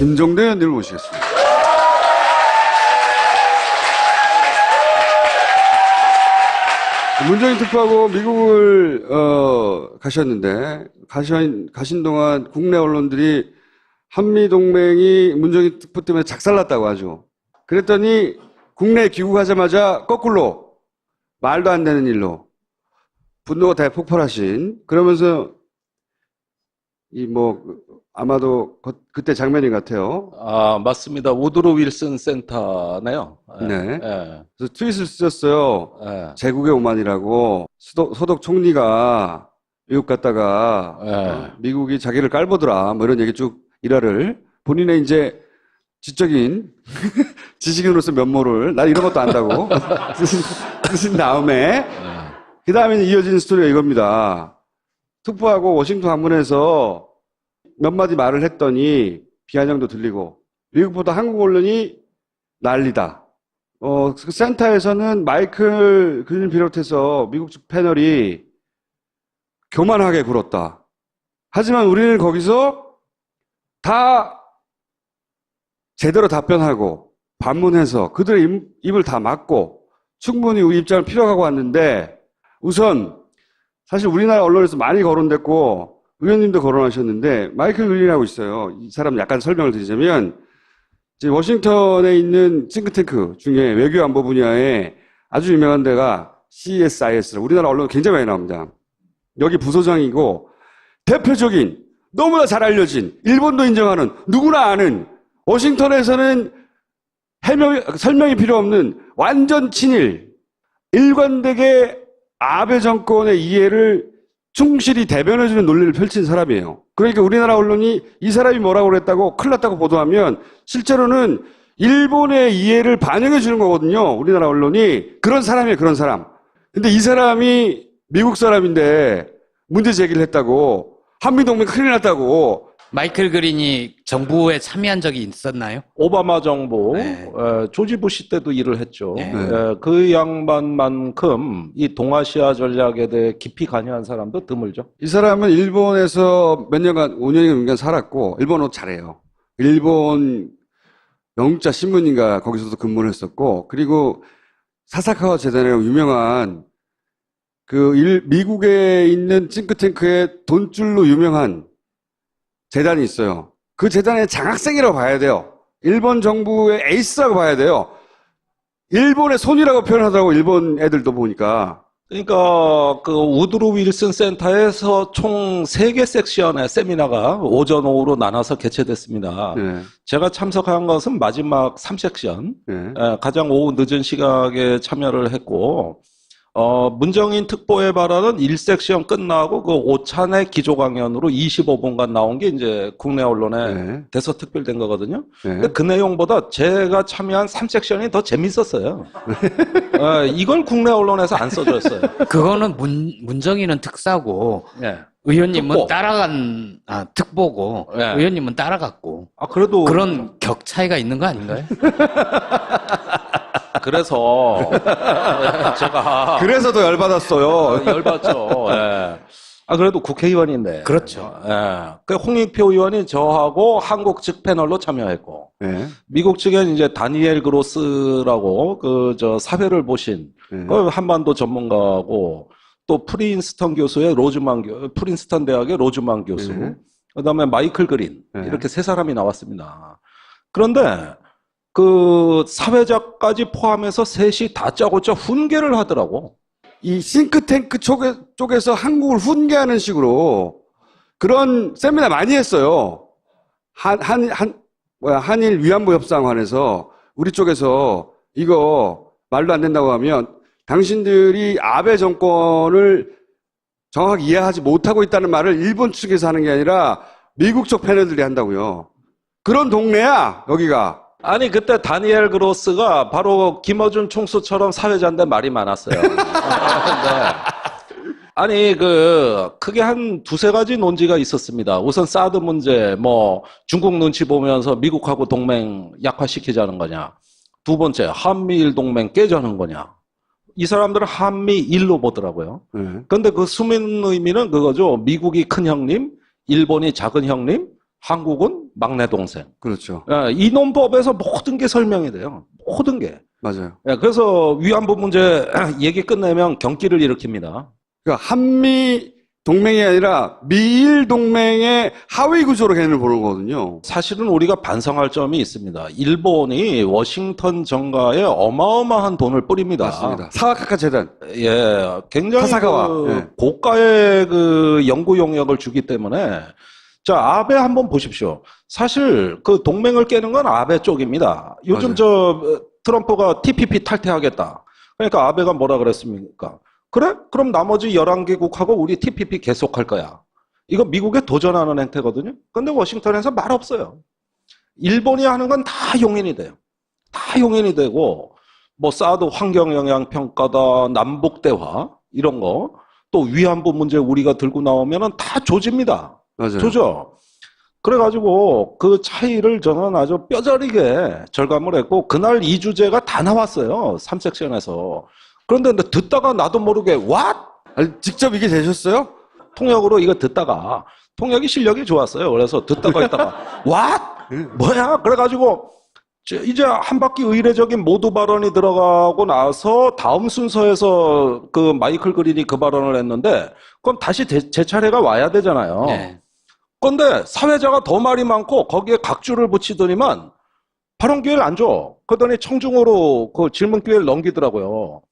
김종대 의원님을 모시겠습니다. 문정인 특보하고 미국을 가셨는데 가신 동안 국내 언론들이 한미동맹이 문정인 특보 때문에 작살났다고 하죠. 그랬더니 국내에 귀국하자마자 거꾸로 말도 안 되는 일로 분노가 대폭발하신, 그러면서 아마도 그때 장면인 것 같아요. 아, 맞습니다. 우드로 윌슨 센터네요. 네. 그래서 트윗을 쓰셨어요. 제국의 오만이라고. 소독 총리가 미국 갔다가 미국이 자기를 깔보더라, 뭐 이런 얘기 쭉 일화를 본인의 이제 지적인 지식인으로서 면모를 난 이런 것도 안다고 쓰신 다음에 그 다음에 이어진 스토리가 이겁니다. 특보하고 워싱턴 방문해서 몇 마디 말을 했더니 비아냥도 들리고 미국보다 한국 언론이 난리다. 그 센터에서는 마이클 그린 비롯해서 미국 측 패널이 교만하게 굴었다. 하지만 우리는 거기서 다 제대로 답변하고 반문해서 그들의 입을 다 막고 충분히 우리 입장을 피력하고 왔는데, 우선 사실 우리나라 언론에서 많이 거론됐고 의원님도 거론하셨는데 마이클 그린이라고 있어요. 이 사람 약간 설명을 드리자면 이제 워싱턴에 있는 싱크탱크 중에 외교안보 분야에 아주 유명한 데가 CSIS라고 우리나라 언론 굉장히 많이 나옵니다. 여기 부소장이고 대표적인 너무나 잘 알려진 일본도 인정하는 누구나 아는 워싱턴에서는 설명이 필요 없는 완전 친일 일관되게 아베 정권의 이해를 충실히 대변해주는 논리를 펼친 사람이에요. 그러니까 우리나라 언론이 이 사람이 뭐라고 그랬다고 큰일 났다고 보도하면 실제로는 일본의 이해를 반영해 주는 거거든요. 우리나라 언론이. 그런 사람이에요. 그런 사람. 근데 이 사람이 미국 사람인데 문제 제기를 했다고, 한미동맹 큰일 났다고. 마이클 그린이 정부에 참여한 적이 있었나요? 오바마 정부, 네. 조지 부시 때도 일을 했죠. 네. 그 양반만큼 이 동아시아 전략에 대해 깊이 관여한 사람도 드물죠. 이 사람은 일본에서 몇 년간, 5년간 살았고, 일본어 잘해요. 일본 영자 신문인가 거기서도 근무를 했었고, 그리고 사사카와 재단이라고 유명한 미국에 있는 싱크탱크의 돈줄로 유명한 재단이 있어요. 그 재단의 장학생이라고 봐야 돼요. 일본 정부의 에이스라고 봐야 돼요. 일본의 손이라고 표현하더라고, 일본 애들도 보니까. 그러니까 그 우드로 윌슨 센터에서 총 3개 섹션의 세미나가 오전 오후로 나눠서 개최됐습니다. 네. 제가 참석한 것은 마지막 3섹션, 네. 가장 오후 늦은 시각에 참여를 했고, 문정인 특보에 발언은 1섹션 끝나고 그 오찬의 기조 강연으로 25분간 나온 게 이제 국내 언론에 네. 대서특필된 거거든요. 네. 근데 그 내용보다 제가 참여한 3섹션이 더 재밌었어요. 이걸 국내 언론에서 안 써줬어요. 그거는 문정인은 특사고 네. 의원님은 특보. 특보고 네. 의원님은 따라갔고 그래도 그런 격 차이가 있는 거 아닌가요? 그래서 제가 그래서 더 열받았어요. 열받죠. 예. 그래도 국회의원인데. 그렇죠. 예. 그 홍익표 의원이 저하고 한국 측 패널로 참여했고, 네. 미국 측엔 이제 다니엘 그로스라고 사회를 보신 네. 그 한반도 전문가고, 또 프린스턴 대학의 로즈만 교수, 네. 그다음에 마이클 그린, 네. 이렇게 3사람이 나왔습니다. 그런데 그 사회자까지 포함해서 셋이 다짜고짜 훈계를 하더라고. 이 싱크탱크 쪽에서 한국을 훈계하는 식으로 그런 세미나 많이 했어요. 한일 위안부 협상관에서 우리 쪽에서 이거 말도 안 된다고 하면 당신들이 아베 정권을 정확히 이해하지 못하고 있다는 말을 일본 측에서 하는 게 아니라 미국 쪽 패널들이 한다고요. 그런 동네야, 여기가. 아니, 그때 다니엘 그로스가 바로 김어준 총수처럼 사회자인데 말이 많았어요. 네. 아니, 크게 한 2-3가지 논지가 있었습니다. 우선 사드 문제, 중국 눈치 보면서 미국하고 동맹 약화시키자는 거냐. 2번째, 한미일 동맹 깨자는 거냐. 이 사람들은 한미일로 보더라고요. 그런데 그 숨은 의미는 그거죠. 미국이 큰 형님, 일본이 작은 형님, 한국은 막내 동생. 그렇죠. 예, 이 논법에서 모든 게 설명이 돼요. 모든 게. 맞아요. 예, 그래서 위안부 문제 얘기 끝내면 경기를 일으킵니다. 그러니까 한미 동맹이 아니라 미일 동맹의 하위 구조로 개념을 보는 거거든요. 사실은 우리가 반성할 점이 있습니다. 일본이 워싱턴 정가에 어마어마한 돈을 뿌립니다. 맞습니다. 사와카카 재단. 예, 굉장히 사사가와. 예. 고가의 그 연구 용역을 주기 때문에 자, 아베 한번 보십시오. 사실 그 동맹을 깨는 건 아베 쪽입니다. 요즘 맞아요. 트럼프가 TPP 탈퇴하겠다. 그러니까 아베가 뭐라 그랬습니까? 그래? 그럼 나머지 11개국하고 우리 TPP 계속할 거야. 이거 미국에 도전하는 행태거든요. 근데 워싱턴에서 말 없어요. 일본이 하는 건 다 용인이 돼요. 다 용인이 되고 뭐 사드 환경영향평가다, 남북대화 이런 거, 또 위안부 문제 우리가 들고 나오면은 다 조집니다. 맞아요. 조져. 그래가지고 그 차이를 저는 아주 뼈저리게 절감을 했고 그날 이 주제가 다 나왔어요. 3섹션에서. 그런데 듣다가 나도 모르게 What? 아니, 직접 이게 되셨어요? 통역으로 이거 듣다가 통역이 실력이 좋았어요. 그래서 듣다가 있다가 What? 뭐야? 그래가지고 이제 한 바퀴 의례적인 모두 발언이 들어가고 나서 다음 순서에서 그 마이클 그린이 그 발언을 했는데 그럼 다시 제 차례가 와야 되잖아요. 네. 그런데 사회자가 더 말이 많고 거기에 각주를 붙이더니만 발언 기회를 안 줘. 그러더니 청중으로 그 질문 기회를 넘기더라고요.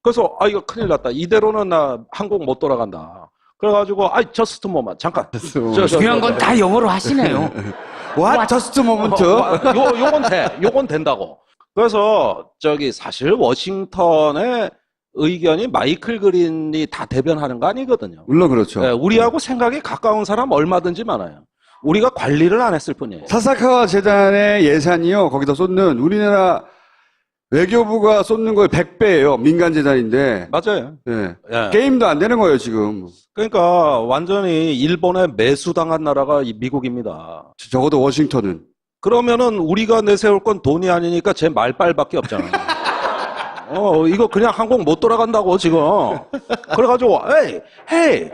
그래서 이거 큰일 났다. 이대로는 나 한국 못 돌아간다. 그래가지고 저스트 모먼트 잠깐. 중요한 건 다 영어로 하시네요. What? Just a moment. 요건 된다고. 그래서 사실 워싱턴의 의견이 마이클 그린이 다 대변하는 거 아니거든요. 물론 그렇죠. 네, 우리하고 생각이 가까운 사람 얼마든지 많아요. 우리가 관리를 안 했을 뿐이에요. 사사카와 재단의 예산이요. 거기다 쏟는 우리나라 외교부가 쏟는 거의 100배예요. 민간 재단인데. 맞아요. 네. 예. 게임도 안 되는 거예요, 지금. 그러니까 완전히 일본에 매수당한 나라가 미국입니다. 적어도 워싱턴은. 그러면은 우리가 내세울 건 돈이 아니니까 제 말빨밖에 없잖아. 이거 그냥 한국 못 돌아간다고 지금. 그래가지고 헤이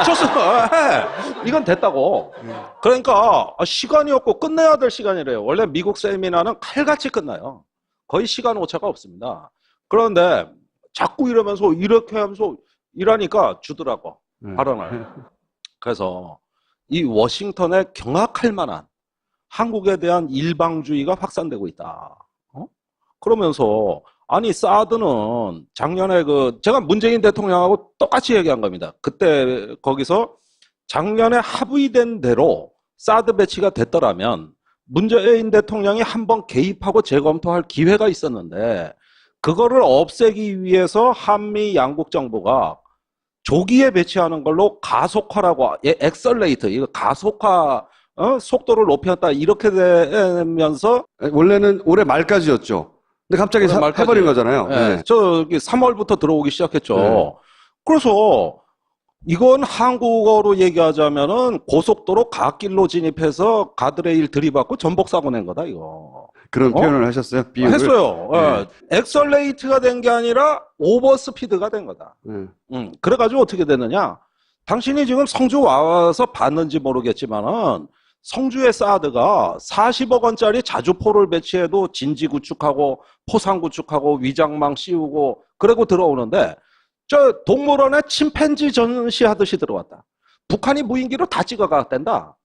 좋습니다. 이건 됐다고. 그러니까 시간이 없고 끝내야 될 시간이래요. 원래 미국 세미나는 칼같이 끝나요. 거의 시간 오차가 없습니다. 그런데 자꾸 이러면서 이렇게 하면서 이러니까 주더라고 발언을. 그래서 이 워싱턴에 경악할 만한 한국에 대한 일방주의가 확산되고 있다. 그러면서 아니 사드는 작년에 제가 문재인 대통령하고 똑같이 얘기한 겁니다. 그때 거기서 작년에 합의된 대로 사드 배치가 됐더라면 문재인 대통령이 한번 개입하고 재검토할 기회가 있었는데 그거를 없애기 위해서 한미 양국 정부가 조기에 배치하는 걸로 가속화라고 엑셀레이터 이거 가속화 속도를 높였다 이렇게 되면서 원래는 올해 말까지였죠. 근데 갑자기 해버린 거잖아요. 네. 네. 3월부터 들어오기 시작했죠. 네. 그래서 이건 한국어로 얘기하자면은 고속도로 갓길로 진입해서 가드레일 들이받고 전복 사고 낸 거다 이거. 그런 표현을 하셨어요? 비유를? 했어요. 네. 엑셀레이트가 된 게 아니라 오버스피드가 된 거다. 그래가지고 어떻게 됐느냐? 당신이 지금 성주 와서 봤는지 모르겠지만은 성주의 사드가 40억 원짜리 자주포를 배치해도 진지 구축하고 포상 구축하고 위장망 씌우고 그러고 들어오는데 동물원에 침팬지 전시하듯이 들어왔다. 북한이 무인기로 다 찍어갔댄다.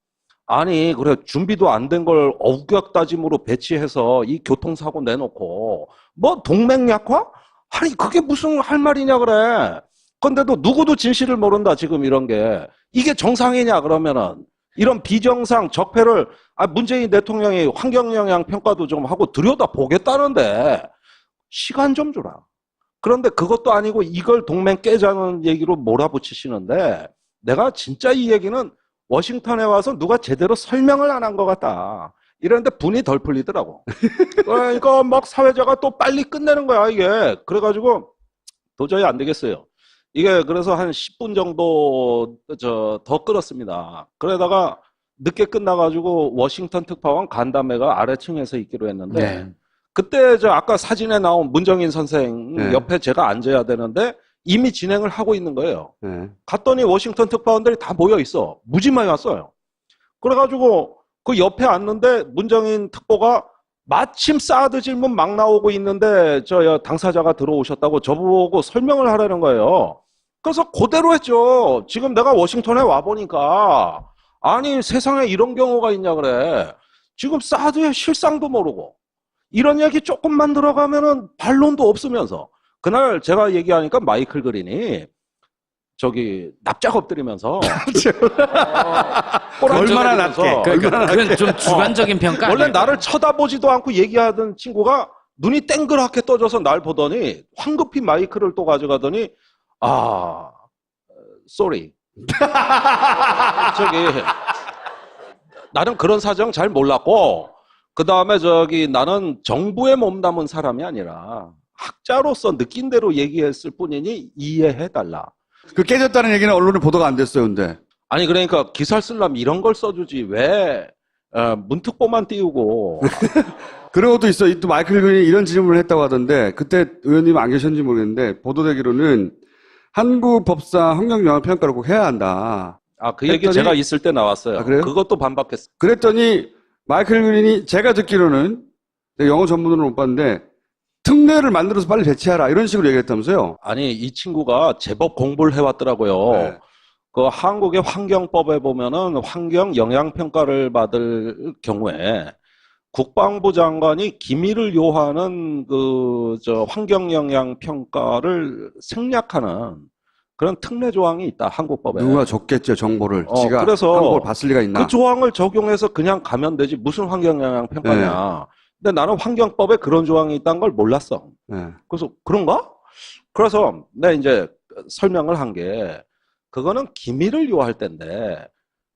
아니 그래 준비도 안 된 걸 어국약다짐으로 배치해서 이 교통사고 내놓고 뭐 동맹약화? 아니 그게 무슨 할 말이냐 그래. 근데도 누구도 진실을 모른다 지금 이런 게. 이게 정상이냐 그러면은 이런 비정상 적폐를 문재인 대통령이 환경영향 평가도 좀 하고 들여다보겠다는데 시간 좀 주라. 그런데 그것도 아니고 이걸 동맹 깨자는 얘기로 몰아붙이시는데 내가 진짜 이 얘기는 워싱턴에 와서 누가 제대로 설명을 안 한 것 같다. 이랬는데 분이 덜 풀리더라고. 그러니까 막 사회자가 또 빨리 끝내는 거야 이게. 그래가지고 도저히 안 되겠어요. 이게 그래서 한 10분 정도 더 끌었습니다. 그러다가 늦게 끝나가지고 워싱턴 특파원 간담회가 아래층에서 있기로 했는데 네. 그때 아까 사진에 나온 문정인 선생 네. 옆에 제가 앉아야 되는데 이미 진행을 하고 있는 거예요. 네. 갔더니 워싱턴 특파원들이 다 모여 있어. 무지 많이 왔어요. 그래가지고 그 옆에 앉는데 문정인 특보가 마침 사드 질문 막 나오고 있는데 저 당사자가 들어오셨다고 저보고 설명을 하라는 거예요. 그래서 그대로 했죠. 지금 내가 워싱턴에 와보니까 아니 세상에 이런 경우가 있냐 그래. 지금 사드의 실상도 모르고 이런 얘기 조금만 들어가면은 반론도 없으면서 그날 제가 얘기하니까 마이클 그린이 저기 납작 엎드리면서 얼마나 낮게 그건 좀 주관적인 평가 원래 아니에요? 나를 쳐다보지도 않고 얘기하던 친구가 눈이 땡그랗게 떠져서 날 보더니 황급히 마이크를 또 가져가더니 아 sorry 저기 나는 그런 사정 잘 몰랐고 그 다음에 저기 나는 정부에 몸담은 사람이 아니라 학자로서 느낀 대로 얘기했을 뿐이니 이해해달라. 그 깨졌다는 얘기는 언론에 보도가 안 됐어요, 근데. 아니 그러니까 기사를 쓰려면 이런 걸 써주지 왜 문특보만 띄우고 그런 것도 있어. 또 마이클 그린이 이런 질문을 했다고 하던데 그때 의원님 안 계셨는지 모르겠는데 보도되기로는 한국 법상 환경영향평가를 꼭 해야 한다. 아 그 얘기 제가 있을 때 나왔어요. 아, 그래요? 그것도 반박했어요. 그랬더니 마이클 그린이 제가 듣기로는 내가 영어 전문으로 못 봤는데 특례를 만들어서 빨리 배치하라 이런 식으로 얘기했다면서요. 아니 이 친구가 제법 공부를 해왔더라고요. 네. 그 한국의 환경법에 보면은 환경 영향 평가를 받을 경우에 국방부 장관이 기밀을 요하는 그 저 환경 영향 평가를 생략하는 그런 특례 조항이 있다 한국법에. 누가 줬겠죠 정보를. 지가 그래서 한국을 봤을 리가 있나. 그 조항을 적용해서 그냥 가면 되지 무슨 환경 영향 평가냐. 근데 나는 환경법에 그런 조항이 있다는 걸 몰랐어. 네. 그래서 그런가? 그래서 내가 이제 설명을 한 게 그거는 기밀을 요할 때인데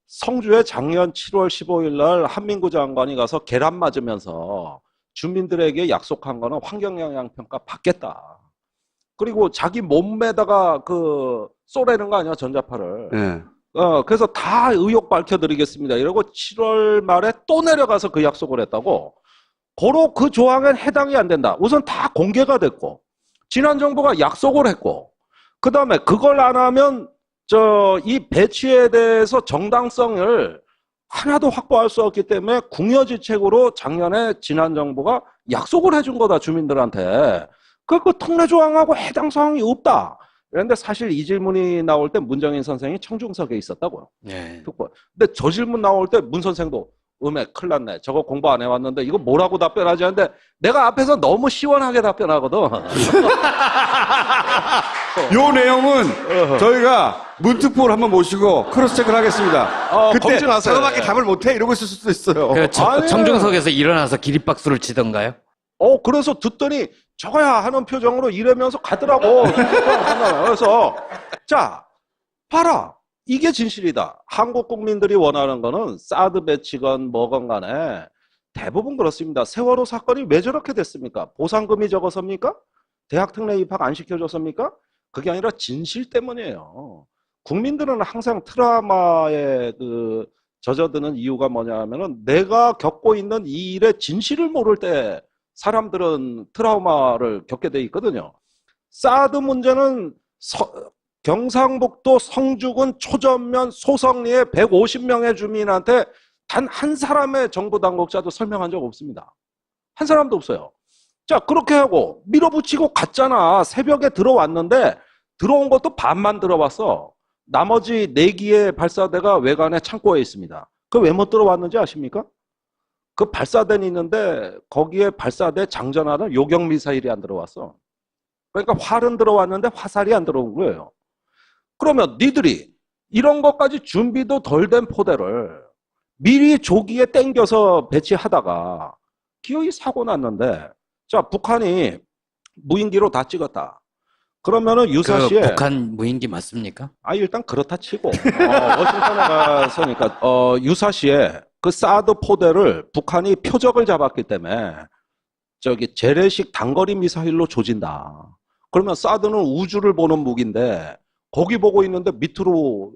성주에 작년 7월 15일 날 한민구 장관이 가서 계란 맞으면서 주민들에게 약속한 거는 환경영향평가 받겠다. 그리고 자기 몸에다가 그 쏘라는 거 아니야 전자파를. 네. 그래서 다 의혹 밝혀드리겠습니다. 이러고 7월 말에 또 내려가서 그 약속을 했다고. 고로 그 조항엔 해당이 안 된다. 우선 다 공개가 됐고 지난 정부가 약속을 했고 그 다음에 그걸 안 하면 이 배치에 대해서 정당성을 하나도 확보할 수 없기 때문에 궁여지책으로 작년에 지난 정부가 약속을 해준 거다 주민들한테. 그 특례 조항하고 해당 사항이 없다. 그런데 사실 이 질문이 나올 때 문정인 선생이 청중석에 있었다고요. 네. 근데 저 질문 나올 때 문 선생도 음에 큰일 났네. 저거 공부 안 해왔는데 이거 뭐라고 답변하지 하는데 내가 앞에서 너무 시원하게 답변하거든. 요 내용은 저희가 문특보를 한번 모시고 크로스 체크를 하겠습니다. 그때 검증하세요. 저거밖에 답을 못해 이러고 있을 수도 있어요. 그 아니. 청중석에서 일어나서 기립박수를 치던가요? 그래서 듣더니 저거야 하는 표정으로 이러면서 가더라고. 그래서 자 봐라. 이게 진실이다. 한국 국민들이 원하는 거는 사드 배치건 뭐건 간에 대부분 그렇습니다. 세월호 사건이 왜 저렇게 됐습니까? 보상금이 적어서입니까? 대학 특례 입학 안 시켜줬습니까? 그게 아니라 진실 때문이에요. 국민들은 항상 트라우마에 젖어드는 이유가 뭐냐 하면은 내가 겪고 있는 이 일의 진실을 모를 때 사람들은 트라우마를 겪게 돼 있거든요. 사드 문제는 경상북도 성주군 초전면 소성리의 150명의 주민한테 단 한 사람의 정부 당국자도 설명한 적 없습니다. 한 사람도 없어요. 자, 그렇게 하고 밀어붙이고 갔잖아. 새벽에 들어왔는데 들어온 것도 반만 들어왔어. 나머지 4기의 발사대가 외관에 창고에 있습니다. 그 왜 못 들어왔는지 아십니까? 그 발사대는 있는데 거기에 발사대 장전하는 요격 미사일이 안 들어왔어. 그러니까 활은 들어왔는데 화살이 안 들어온 거예요. 그러면 니들이 이런 것까지 준비도 덜 된 포대를 미리 조기에 땡겨서 배치하다가 기어이 사고 났는데 자 북한이 무인기로 다 찍었다. 그러면은 유사시에 북한 무인기 맞습니까? 일단 그렇다 치고 워싱턴에 갔으니까 유사시에 그 사드 포대를 북한이 표적을 잡았기 때문에 재래식 단거리 미사일로 조진다. 그러면 사드는 우주를 보는 무기인데 거기 보고 있는데 밑으로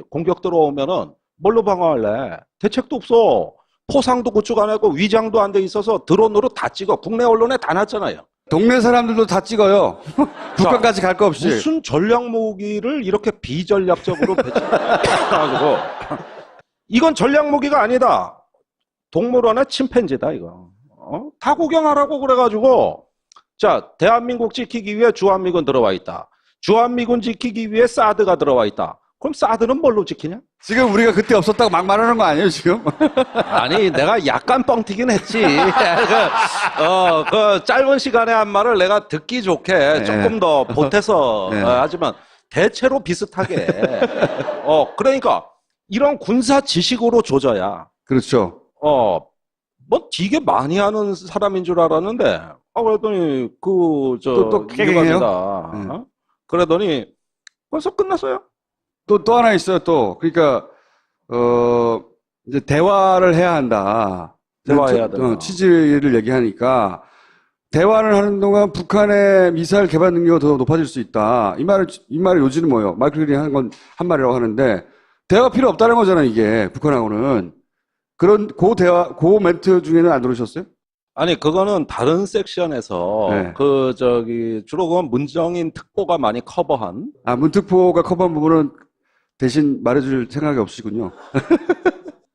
공격 들어오면은 뭘로 방어할래? 대책도 없어. 포상도 구축 안 하고 위장도 안 돼 있어서 드론으로 다 찍어. 국내 언론에 다 났잖아요. 동네 사람들도 다 찍어요. 북한까지 갈 거 없이. 무슨 전략 무기를 이렇게 비전략적으로 배치해가지고 이건 전략무기가 아니다. 동물원의 침팬지다 이거. 다 구경하라고 그래가지고 자 대한민국 지키기 위해 주한미군 들어와 있다. 주한미군 지키기 위해 사드가 들어와 있다. 그럼 사드는 뭘로 지키냐? 지금 우리가 그때 없었다고 막 말하는 거 아니에요, 지금? 아니 내가 약간 뻥튀긴 했지. 그 짧은 시간에 한 말을 내가 듣기 좋게 네. 조금 더 보태서 네. 하지만 대체로 비슷하게. 그러니까 이런 군사 지식으로 조져야. 그렇죠. 뭐 되게 많이 하는 사람인 줄 알았는데, 그랬더니 또 깨갱해요? 일반이다. 그러더니 벌써 끝났어요. 또 하나 있어요, 또. 그러니까, 이제 대화를 해야 한다. 대화해야 된다. 취지를 얘기하니까, 대화를 하는 동안 북한의 미사일 개발 능력이 더 높아질 수 있다. 이 말의 요지는 뭐예요? 마이클 그린이 하는 건 한 말이라고 하는데, 대화가 필요 없다는 거잖아요, 이게. 북한하고는. 그 멘트 중에는 안 들으셨어요? 아니, 그거는 다른 섹션에서, 네. 주로 그건 문정인 특보가 많이 커버한. 문특보가 커버한 부분은 대신 말해줄 생각이 없으시군요.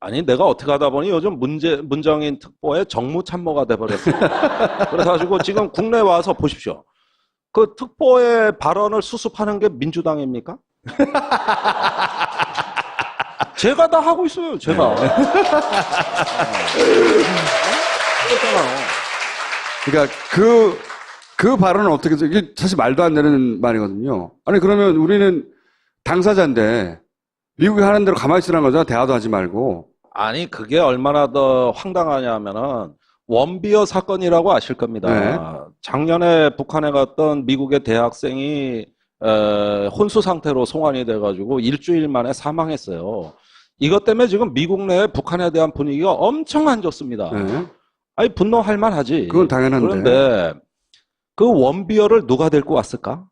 아니, 내가 어떻게 하다 보니 요즘 문정인 특보의 정무참모가 돼버렸어. 그래가지고 지금 국내 와서 보십시오. 그 특보의 발언을 수습하는 게 민주당입니까? 제가 다 하고 있어요, 제가. 그러니까 그 발언은 어떻게, 이게 사실 말도 안 되는 말이거든요. 아니, 그러면 우리는 당사자인데, 미국이 하는 대로 가만히 있으라는 거잖아. 대화도 하지 말고. 아니, 그게 얼마나 더 황당하냐면은, 원비어 사건이라고 아실 겁니다. 네. 작년에 북한에 갔던 미국의 대학생이 혼수 상태로 송환이 돼가지고 일주일 만에 사망했어요. 이것 때문에 지금 미국 내에 북한에 대한 분위기가 엄청 안 좋습니다. 네. 아니, 분노할 만하지. 그건 당연한데. 그런데 그 원비어를 누가 데리고 왔을까?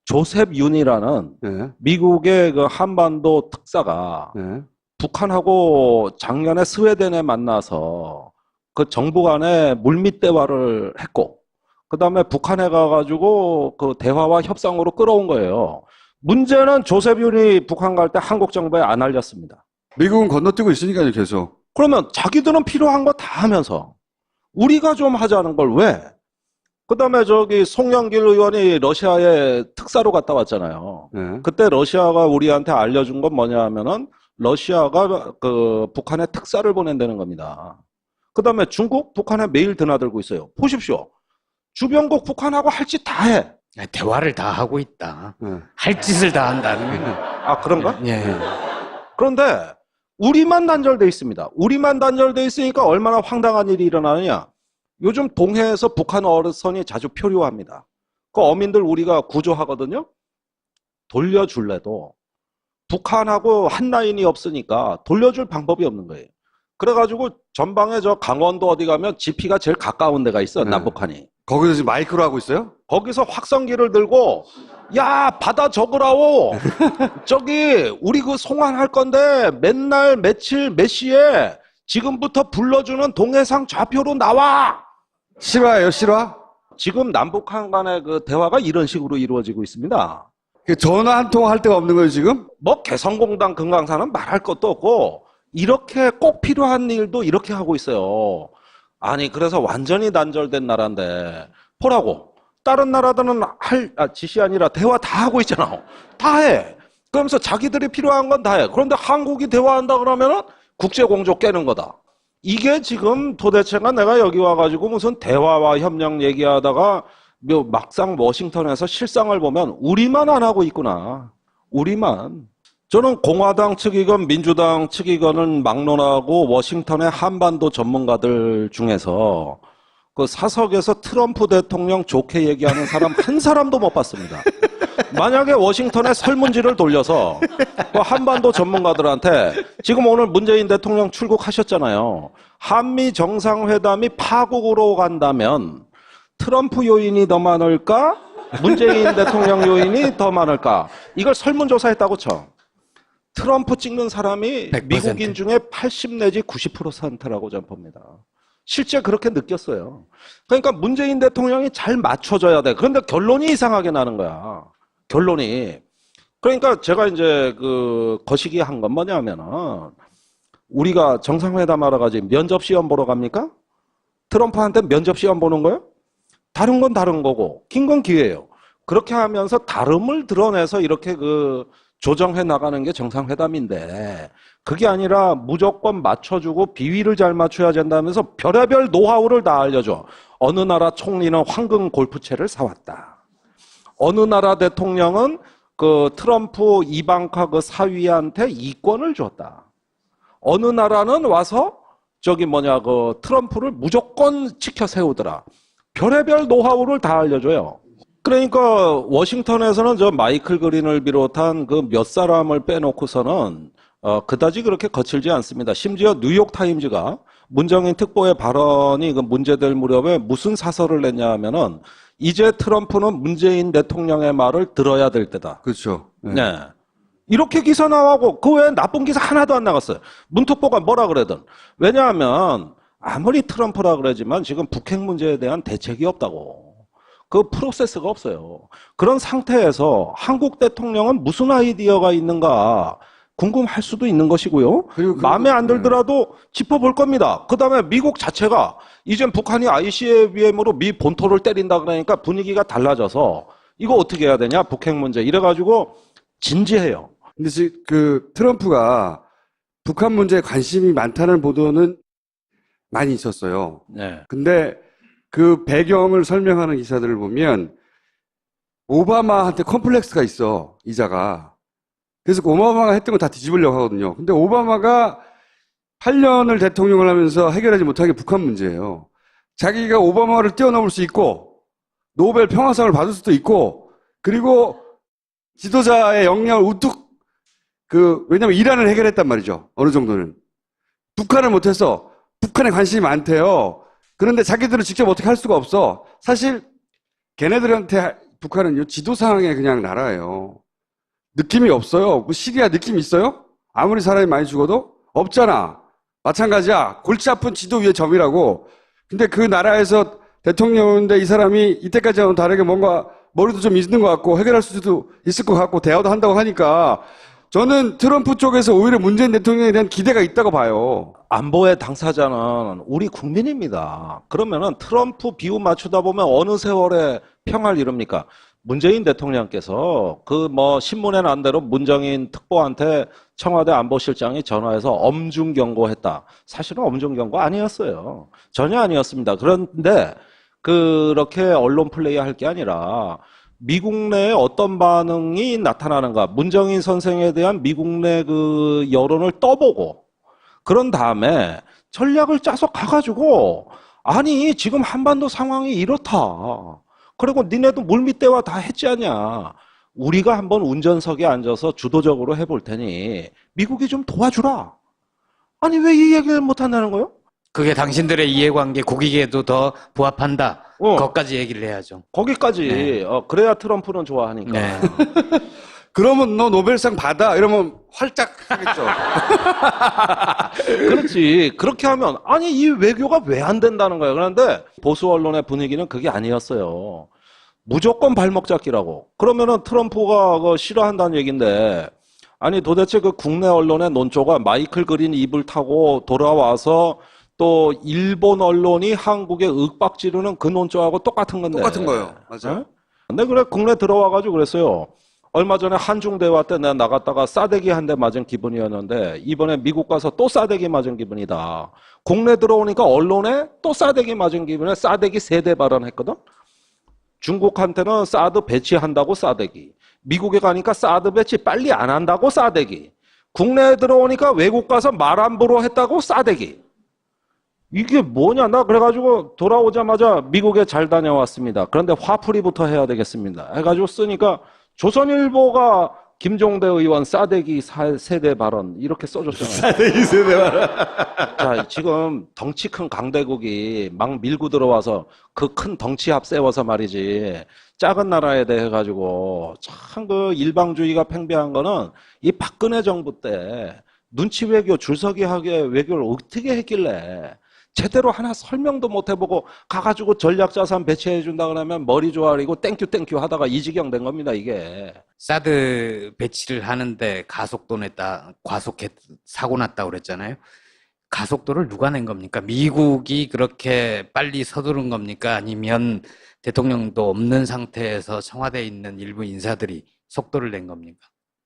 조셉 윤이라는 네. 미국의 그 한반도 특사가 네. 북한하고 작년에 스웨덴에 만나서 그 정부 간에 물밑 대화를 했고, 그 다음에 북한에 가가지고 그 대화와 협상으로 끌어온 거예요. 문제는 조셉 윤이 북한 갈 때 한국 정부에 안 알렸습니다. 미국은 건너뛰고 있으니까요, 계속. 그러면 자기들은 필요한 거 다 하면서 우리가 좀 하자는 걸 왜? 그 다음에 송영길 의원이 러시아에 특사로 갔다 왔잖아요. 네. 그때 러시아가 우리한테 알려준 건 뭐냐 하면은 러시아가 그 북한에 특사를 보낸다는 겁니다. 그 다음에 중국, 북한에 매일 드나들고 있어요. 보십시오. 주변국 북한하고 할 짓 다 해. 대화를 다 하고 있다. 네. 할 짓을 다 한다는 거예요. 아, 그런가? 예. 그런데 우리만 단절돼 있습니다. 우리만 단절돼 있으니까 얼마나 황당한 일이 일어나느냐. 요즘 동해에서 북한 어선이 자주 표류합니다. 그 어민들 우리가 구조하거든요. 돌려줄래도 북한하고 한 라인이 없으니까 돌려줄 방법이 없는 거예요. 그래가지고 전방에 강원도 어디 가면 지피가 제일 가까운 데가 있어. 네. 남북한이. 거기서 지금 마이크로 하고 있어요? 거기서 확성기를 들고 야 받아 적으라고 우리 그 송환할 건데 맨날 며칠 몇 시에 지금부터 불러주는 동해상 좌표로 나와. 실화예요, 실화? 지금 남북한 간의 그 대화가 이런 식으로 이루어지고 있습니다. 전화 한 통 할 데가 없는 거예요, 지금? 뭐 개성공단 금강산은 말할 것도 없고 이렇게 꼭 필요한 일도 이렇게 하고 있어요. 아니 그래서 완전히 단절된 나라인데 보라고 다른 나라들은 짓이 아니라 대화 다 하고 있잖아. 다 해. 그러면서 자기들이 필요한 건 다 해. 그런데 한국이 대화한다 그러면은 국제공조 깨는 거다. 이게 지금 도대체가 내가 여기 와가지고 무슨 대화와 협력 얘기하다가 막상 워싱턴에서 실상을 보면 우리만 안 하고 있구나. 우리만. 저는 공화당 측이건 민주당 측이건은 막론하고 워싱턴의 한반도 전문가들 중에서 그 사석에서 트럼프 대통령 좋게 얘기하는 사람 한 사람도 못 봤습니다. 만약에 워싱턴에 설문지를 돌려서 그 한반도 전문가들한테 지금 오늘 문재인 대통령 출국하셨잖아요. 한미 정상회담이 파국으로 간다면 트럼프 요인이 더 많을까? 문재인 대통령 요인이 더 많을까? 이걸 설문조사했다고 쳐. 트럼프 찍는 사람이 100%. 미국인 중에 80 내지 90%라고 저는 봅니다. 실제 그렇게 느꼈어요. 그러니까 문재인 대통령이 잘 맞춰줘야 돼. 그런데 결론이 이상하게 나는 거야. 결론이. 그러니까 제가 이제 그 거시기 한 건 뭐냐면은 우리가 정상회담 하러 가지 면접 시험 보러 갑니까? 트럼프한테 면접 시험 보는 거예요? 다른 건 다른 거고 긴 건 기회예요. 그렇게 하면서 다름을 드러내서 이렇게 조정해 나가는 게 정상회담인데 그게 아니라 무조건 맞춰주고 비위를 잘 맞춰야 된다면서 별의별 노하우를 다 알려줘. 어느 나라 총리는 황금 골프채를 사왔다. 어느 나라 대통령은 트럼프 이방카 사위한테 이권을 줬다. 어느 나라는 와서 트럼프를 무조건 지켜 세우더라. 별의별 노하우를 다 알려줘요. 그러니까 워싱턴에서는 저 마이클 그린을 비롯한 몇 사람을 빼놓고서는 그다지 그렇게 거칠지 않습니다. 심지어 뉴욕 타임즈가 문정인 특보의 발언이 문제될 무렵에 무슨 사설을 냈냐 하면은 이제 트럼프는 문재인 대통령의 말을 들어야 될 때다. 그렇죠. 네. 네. 이렇게 기사 나가고 그 외에 나쁜 기사 하나도 안 나갔어요. 문특보가 뭐라 그러든. 왜냐하면 아무리 트럼프라 그러지만 지금 북핵 문제에 대한 대책이 없다고. 그 프로세스가 없어요. 그런 상태에서 한국 대통령은 무슨 아이디어가 있는가 궁금할 수도 있는 것이고요. 마음에 안 들더라도 짚어볼 겁니다. 그 다음에 미국 자체가 이젠 북한이 ICBM으로 미 본토를 때린다 그러니까 분위기가 달라져서 이거 어떻게 해야 되냐 북핵 문제 이래가지고 진지해요. 근데 지금 트럼프가 북한 문제에 관심이 많다는 보도는 많이 있었어요. 네. 근데 그 배경을 설명하는 기사들을 보면 오바마한테 컴플렉스가 있어, 이자가. 그래서 오바마가 했던 거 다 뒤집으려고 하거든요. 근데 오바마가 8년을 대통령을 하면서 해결하지 못한 게 북한 문제예요. 자기가 오바마를 뛰어넘을 수 있고 노벨 평화상을 받을 수도 있고 그리고 지도자의 역량을 우뚝 왜냐면 이란을 해결했단 말이죠. 어느 정도는. 북한을 못해서 북한에 관심이 많대요. 그런데 자기들은 직접 어떻게 할 수가 없어. 사실 걔네들한테 북한은요 지도상의 그냥 나라예요. 느낌이 없어요. 뭐 시리아 느낌 있어요? 아무리 사람이 많이 죽어도 없잖아. 마찬가지야. 골치 아픈 지도 위의 점이라고. 근데 그 나라에서 대통령인데 이 사람이 이때까지와는 다르게 뭔가 머리도 좀 있는 것 같고 해결할 수도 있을 것 같고 대화도 한다고 하니까 저는 트럼프 쪽에서 오히려 문재인 대통령에 대한 기대가 있다고 봐요. 안보의 당사자는 우리 국민입니다. 그러면은 트럼프 비유 맞추다 보면 어느 세월에 평화를 이룹니까? 문재인 대통령께서 신문에 난 대로 문정인 특보한테 청와대 안보실장이 전화해서 엄중 경고했다. 사실은 엄중 경고 아니었어요. 전혀 아니었습니다. 그런데 그렇게 언론 플레이 할 게 아니라 미국 내에 어떤 반응이 나타나는가. 문정인 선생에 대한 미국 내 여론을 떠보고 그런 다음에 전략을 짜서 가가지고 아니 지금 한반도 상황이 이렇다. 그리고 니네도 물밑대화 다 했지 않냐. 우리가 한번 운전석에 앉아서 주도적으로 해볼 테니 미국이 좀 도와주라. 아니 왜 이 얘기를 못한다는 거예요? 그게 당신들의 이해관계 국익에도 더 부합한다. 거기까지 얘기를 해야죠. 거기까지. 네. 그래야 트럼프는 좋아하니까. 네. 그러면 너 노벨상 받아 이러면 활짝 하겠죠. 그렇지. 그렇게 하면 아니 이 외교가 왜 안 된다는 거예요. 그런데 보수 언론의 분위기는 그게 아니었어요. 무조건 발목 잡기라고. 그러면은 트럼프가 싫어한다는 얘기인데 아니 도대체 국내 언론의 논조가 마이클 그린 입을 타고 돌아와서 또 일본 언론이 한국에 윽박 지르는 그 논조하고 똑같은 건데. 똑같은 거예요. 맞아요. 네? 근데 그래 국내 들어와가지고 그랬어요. 얼마 전에 한중대화 때 내가 나갔다가 싸대기 한 대 맞은 기분이었는데 이번에 미국 가서 또 싸대기 맞은 기분이다. 국내 들어오니까 언론에 또 싸대기 맞은 기분에 싸대기 3대 발언했거든. 중국한테는 사드 배치한다고 싸대기. 미국에 가니까 사드 배치 빨리 안 한다고 싸대기. 국내에 들어오니까 외국 가서 말 함부로 했다고 싸대기. 이게 뭐냐? 나 그래가지고 돌아오자마자 미국에 잘 다녀왔습니다. 그런데 화풀이부터 해야 되겠습니다. 해가지고 쓰니까 조선일보가 김종대 의원 싸대기 3대 발언 이렇게 써줬잖아요. 싸대기 3대 발언. 자, 지금 덩치 큰 강대국이 막 밀고 들어와서 그 큰 덩치 앞세워서 말이지 작은 나라에 대해 가지고 참 일방주의가 팽배한 거는 이 박근혜 정부 때 눈치 외교 줄서기하게 외교를 어떻게 했길래 제대로 하나 설명도 못 해보고 가가지고 전략자산 배치해준다 그러면 머리 조아리고 땡큐 하다가 이 지경 된 겁니다, 이게. 사드 배치를 하는데 과속해 사고 났다고 그랬잖아요. 가속도를 누가 낸 겁니까? 미국이 그렇게 빨리 서두른 겁니까? 아니면 대통령도 없는 상태에서 청와대에 있는 일부 인사들이 속도를 낸 겁니까?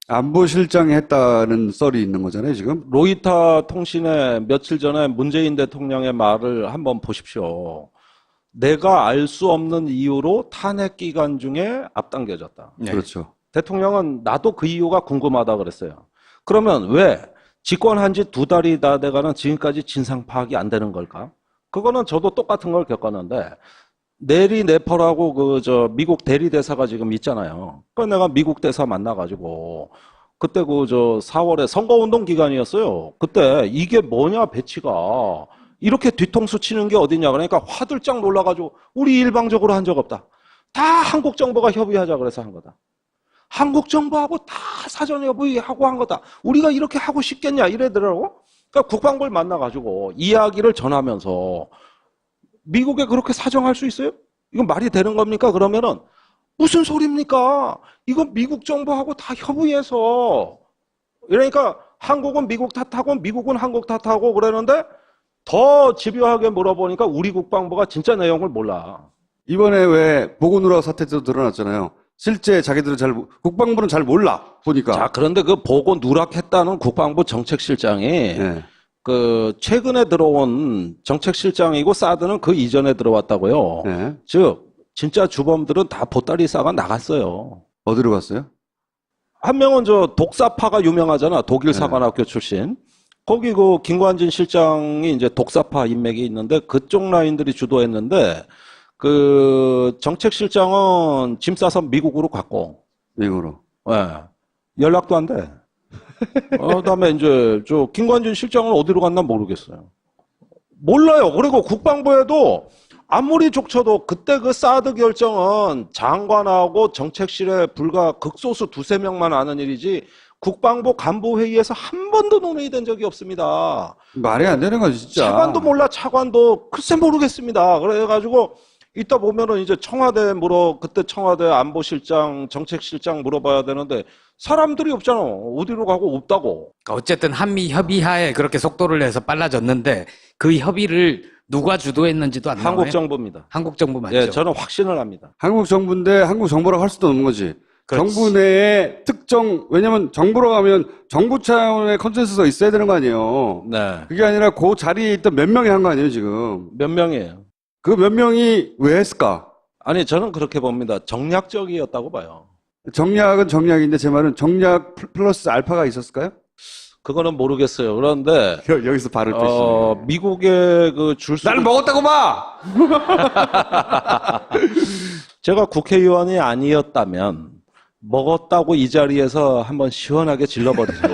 안보실장이 했다는 썰이 있는 거잖아요, 지금. 로이터 통신에 며칠 전에 문재인 대통령의 말을 한번 보십시오. 내가 알 수 없는 이유로 탄핵 기간 중에 앞당겨졌다. 네. 그렇죠. 대통령은 나도 그 이유가 궁금하다 그랬어요. 그러면 왜 집권한 지 2달이 다 돼가는 지금까지 진상 파악이 안 되는 걸까? 그거는 저도 똑같은 걸 겪었는데 내리 네퍼라고 미국 대리 대사가 지금 있잖아요. 그 내가 미국 대사 만나가지고 그때 4월에 선거운동 기간이었어요. 그때 이게 뭐냐 배치가 이렇게 뒤통수 치는 게 어딨냐 그러니까 화들짝 놀라가지고 우리 일방적으로 한 적 없다. 다 한국 정부가 협의하자 그래서 한 거다. 한국 정부하고 다 사전 협의하고 한 거다. 우리가 이렇게 하고 싶겠냐 이래더라고. 그러니까 국방부를 만나가지고 이야기를 전하면서 미국에 그렇게 사정할 수 있어요? 이건 말이 되는 겁니까? 그러면은 무슨 소리입니까? 이거 미국 정부하고 다 협의해서 그러니까 한국은 미국 탓하고 미국은 한국 탓하고 그러는데 더 집요하게 물어보니까 우리 국방부가 진짜 내용을 몰라. 이번에 왜 보고누락 사태 때도 드러났잖아요. 실제 자기들은 국방부는 잘 몰라, 보니까. 자, 그런데 그 보고 누락했다는 국방부 정책실장이 네. 최근에 들어온 정책실장이고 사드는 그 이전에 들어왔다고요. 네. 즉 진짜 주범들은 다 보따리 싸가 나갔어요. 어디로 갔어요? 한 명은 독사파가 유명하잖아. 독일 네. 사관학교 출신. 거기 김관진 실장이 이제 독사파 인맥이 있는데 그쪽 라인들이 주도했는데 정책실장은 짐 싸서 미국으로 갔고. 미국으로. 네. 연락도 안 돼. 그다음에 이제 김관진 실장은 어디로 갔나 모르겠어요. 몰라요. 그리고 국방부에도 아무리 족쳐도 그때 그 사드 결정은 장관하고 정책실에 불과 극소수 2~3명만 아는 일이지 국방부 간부 회의에서 한 번도 논의된 적이 없습니다. 말이 안 되는 거지, 진짜. 차관도 몰라, 차관도 글쎄 모르겠습니다. 그래가지고 이따 보면은 이제 그때 청와대 안보실장, 정책실장 물어봐야 되는데 사람들이 없잖아. 어디로 가고 없다고. 어쨌든 한미 협의하에 그렇게 속도를 내서 빨라졌는데 그 협의를 누가 주도했는지도 안 나와요? 한국 정부입니다. 한국 정부 맞죠? 예, 저는 확신을 합니다. 한국 정부인데 한국 정부라고 할 수도 없는 거지. 그렇지. 정부 내에 왜냐면 정부로 가면 정부 차원의 컨센서스가 있어야 되는 거 아니에요. 네. 그게 아니라 그 자리에 있던 몇 명이 한 거 아니에요, 지금. 몇 명이에요? 그 몇 명이 왜 했을까? 아니, 저는 그렇게 봅니다. 정략적이었다고 봐요. 정략은 정략인데 제 말은 정략 플러스 알파가 있었을까요? 그거는 모르겠어요. 그런데 여기서 발을 빼시네. 미국의 나를 먹었다고 봐! 제가 국회의원이 아니었다면 먹었다고 이 자리에서 한번 시원하게 질러버리죠.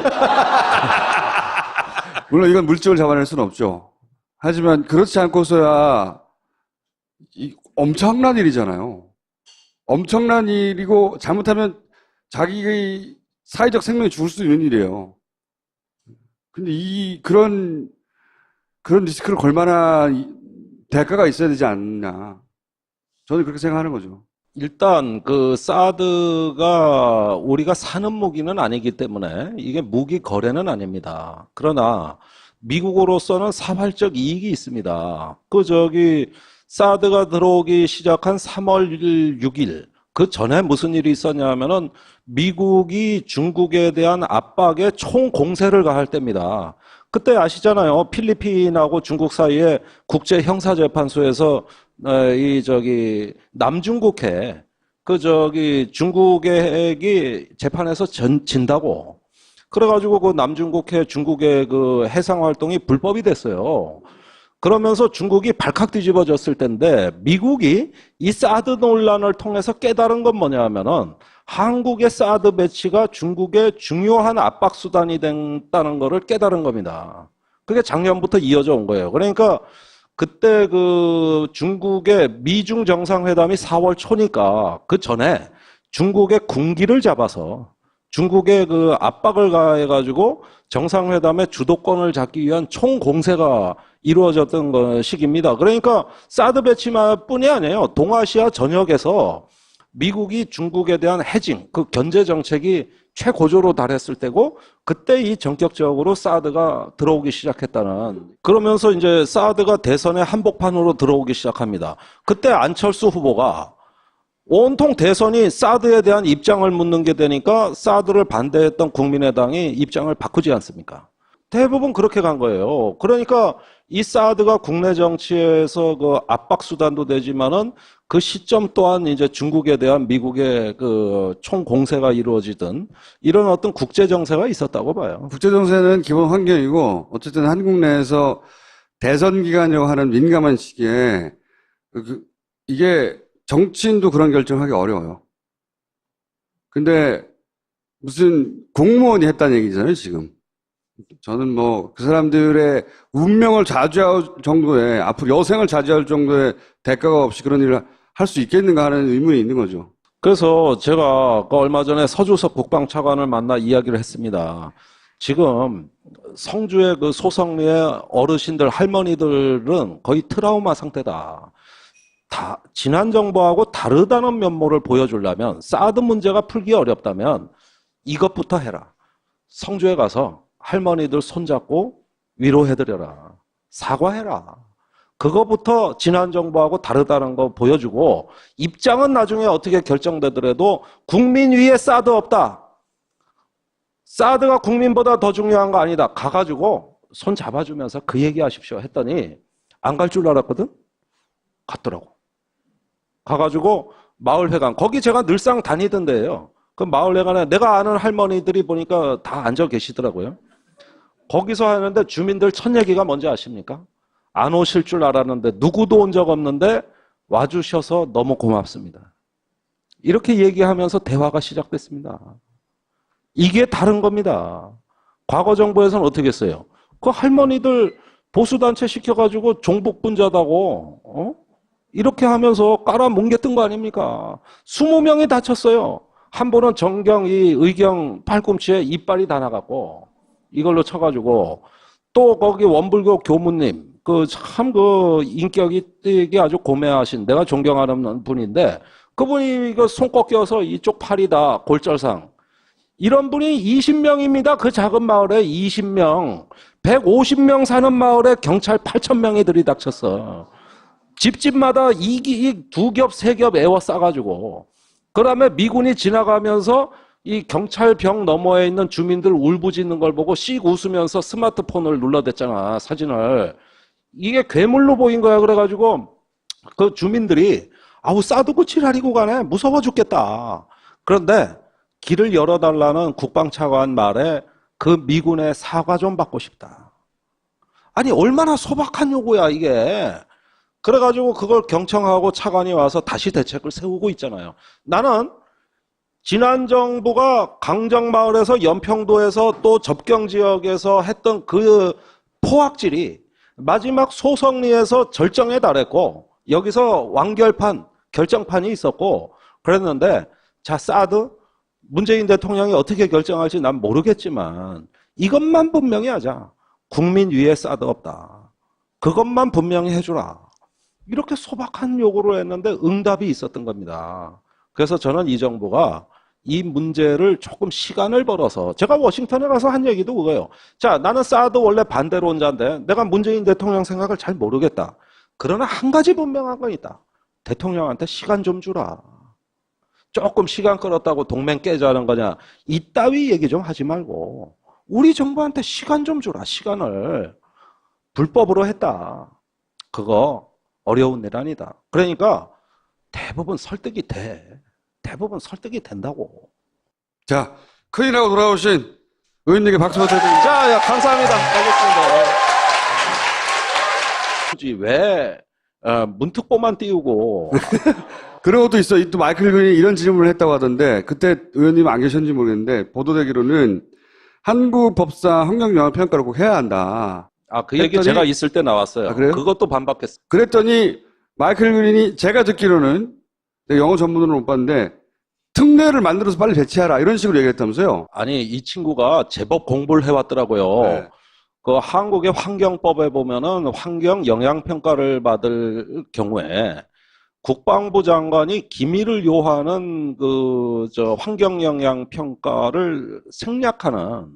물론 이건 물증을 잡아낼 수는 없죠. 하지만 그렇지 않고서야 엄청난 일이잖아요. 엄청난 일이고 잘못하면 자기의 사회적 생명이 죽을 수 있는 일이에요. 근데 그런 리스크를 걸 만한 대가가 있어야 되지 않나. 저는 그렇게 생각하는 거죠. 일단 사드가 우리가 사는 무기는 아니기 때문에 이게 무기 거래는 아닙니다. 그러나 미국으로서는 사활적 이익이 있습니다. 사드가 들어오기 시작한 3월 6일 그 전에 무슨 일이 있었냐면은 미국이 중국에 대한 압박에 총공세를 가할 때입니다. 그때 아시잖아요. 필리핀하고 중국 사이에 국제형사재판소에서 남중국해 중국의 재판에서 진다고. 그래가지고 그 남중국해 중국의 그 해상 활동이 불법이 됐어요. 그러면서 중국이 발칵 뒤집어졌을 텐데 미국이 이 사드 논란을 통해서 깨달은 건 뭐냐면은 한국의 사드 배치가 중국의 중요한 압박 수단이 됐다는 것을 깨달은 겁니다. 그게 작년부터 이어져 온 거예요. 그러니까 그때 중국의 미중 정상회담이 4월 초니까 그 전에 중국의 군기를 잡아서 중국의 압박을 가해가지고 정상회담의 주도권을 잡기 위한 총공세가 이루어졌던 시기입니다. 그러니까 사드 배치뿐이 아니에요. 동아시아 전역에서 미국이 중국에 대한 해징, 견제 정책이 최고조로 달했을 때고 그때 이 전격적으로 사드가 들어오기 시작했다는 그러면서 이제 사드가 대선의 한복판으로 들어오기 시작합니다. 그때 안철수 후보가 온통 대선이 사드에 대한 입장을 묻는 게 되니까 사드를 반대했던 국민의당이 입장을 바꾸지 않습니까? 대부분 그렇게 간 거예요. 그러니까 이 사드가 국내 정치에서 그 압박 수단도 되지만은 그 시점 또한 이제 중국에 대한 미국의 그 총공세가 이루어지던 이런 어떤 국제 정세가 있었다고 봐요. 국제 정세는 기본 환경이고 어쨌든 한국 내에서 대선 기간이라고 하는 민감한 시기에 이게 정치인도 그런 결정하기 어려워요. 근데 무슨 공무원이 했다는 얘기잖아요, 지금. 저는 뭐 그 사람들의 운명을 좌지할 정도의 앞으로 여생을 좌지할 정도의 대가가 없이 그런 일을 할 수 있겠는가 하는 의문이 있는 거죠. 그래서 제가 그 얼마 전에 서주석 국방차관을 만나 이야기를 했습니다. 지금 성주의 그 소성리의 어르신들, 할머니들은 거의 트라우마 상태다. 지난 정부하고 다르다는 면모를 보여주려면 사드 문제가 풀기 어렵다면 이것부터 해라. 성주에 가서 할머니들 손잡고 위로해드려라. 사과해라. 그거부터 지난 정부하고 다르다는 거 보여주고 입장은 나중에 어떻게 결정되더라도 국민 위에 사드 없다. 사드가 국민보다 더 중요한 거 아니다. 가가지고 손 잡아주면서 그 얘기하십시오 했더니 안 갈 줄 알았거든? 갔더라고. 가가지고 마을회관, 거기 제가 늘상 다니던 데예요. 그 마을회관에 내가 아는 할머니들이 보니까 다 앉아 계시더라고요. 거기서 하는데 주민들 첫 얘기가 뭔지 아십니까? 안 오실 줄 알았는데 누구도 온 적 없는데 와주셔서 너무 고맙습니다. 이렇게 얘기하면서 대화가 시작됐습니다. 이게 다른 겁니다. 과거 정부에서는 어떻게 했어요? 그 할머니들 보수단체 시켜가지고 종북분자다고 이렇게 하면서 깔아뭉갰던 거 아닙니까? 20명이 다쳤어요. 한 분은 정경이 의경 팔꿈치에 이빨이 다 나갔고 이걸로 쳐가지고 또 거기 원불교 교무님 참 인격이 아주 고매하신 내가 존경하는 분인데 그분이 이거 손 꺾여서 이쪽 팔이 다 골절상 이런 분이 20명입니다. 그 작은 마을에 20명 150명 사는 마을에 경찰 8,000명이 들이닥쳤어. 집집마다 두 겹, 세 겹 에워싸가지고 그 다음에 미군이 지나가면서 이 경찰병 너머에 있는 주민들 울부짖는 걸 보고 씩 웃으면서 스마트폰을 눌러댔잖아, 사진을. 이게 괴물로 보인 거야. 그래가지고 그 주민들이 아우 싸두고 지랄이고 가네. 무서워 죽겠다. 그런데 길을 열어달라는 국방차관 말에 그 미군의 사과 좀 받고 싶다. 아니 얼마나 소박한 요구야 이게. 그래가지고 그걸 경청하고 차관이 와서 다시 대책을 세우고 있잖아요. 나는 지난 정부가 강정마을에서 연평도에서 또 접경지역에서 했던 그 포악질이 마지막 소성리에서 절정에 달했고 여기서 완결판, 결정판이 있었고 그랬는데 자 사드 문재인 대통령이 어떻게 결정할지 난 모르겠지만 이것만 분명히 하자. 국민 위에 사드 없다. 그것만 분명히 해주라. 이렇게 소박한 요구를 했는데 응답이 있었던 겁니다. 그래서 저는 이 정부가 이 문제를 조금 시간을 벌어서 제가 워싱턴에 가서 한 얘기도 그거예요. 자, 나는 사드 원래 반대론자인데 내가 문재인 대통령 생각을 잘 모르겠다. 그러나 한 가지 분명한 건 있다. 대통령한테 시간 좀 주라. 조금 시간 끌었다고 동맹 깨자는 거냐. 이따위 얘기 좀 하지 말고 우리 정부한테 시간 좀 주라. 시간을. 불법으로 했다. 그거 어려운 일 아니다. 그러니까 대부분 설득이 돼. 대부분 설득이 된다고. 자, 큰일하고 돌아오신 의원님께 박수 부탁드립니다. 자, 야, 감사합니다. 알겠습니다. 왜 문특보만 띄우고 그런 것도 있어. 또 마이클 그린이 이런 질문을 했다고 하던데 그때 의원님 안 계셨는지 모르겠는데 보도되기로는 한국 법상 환경영향평가를 꼭 해야 한다. 그 얘기 제가 있을 때 나왔어요. 아, 그래요? 그것도 반박했어요. 그랬더니 마이클 그린이 제가 듣기로는 내가 영어 전문으로는 못 봤는데 특례를 만들어서 빨리 배치하라 이런 식으로 얘기했다면서요. 아니 이 친구가 제법 공부를 해왔더라고요. 네. 그 한국의 환경법에 보면은 환경 영향평가를 받을 경우에 국방부 장관이 기밀을 요하는 환경 영향 평가를 생략하는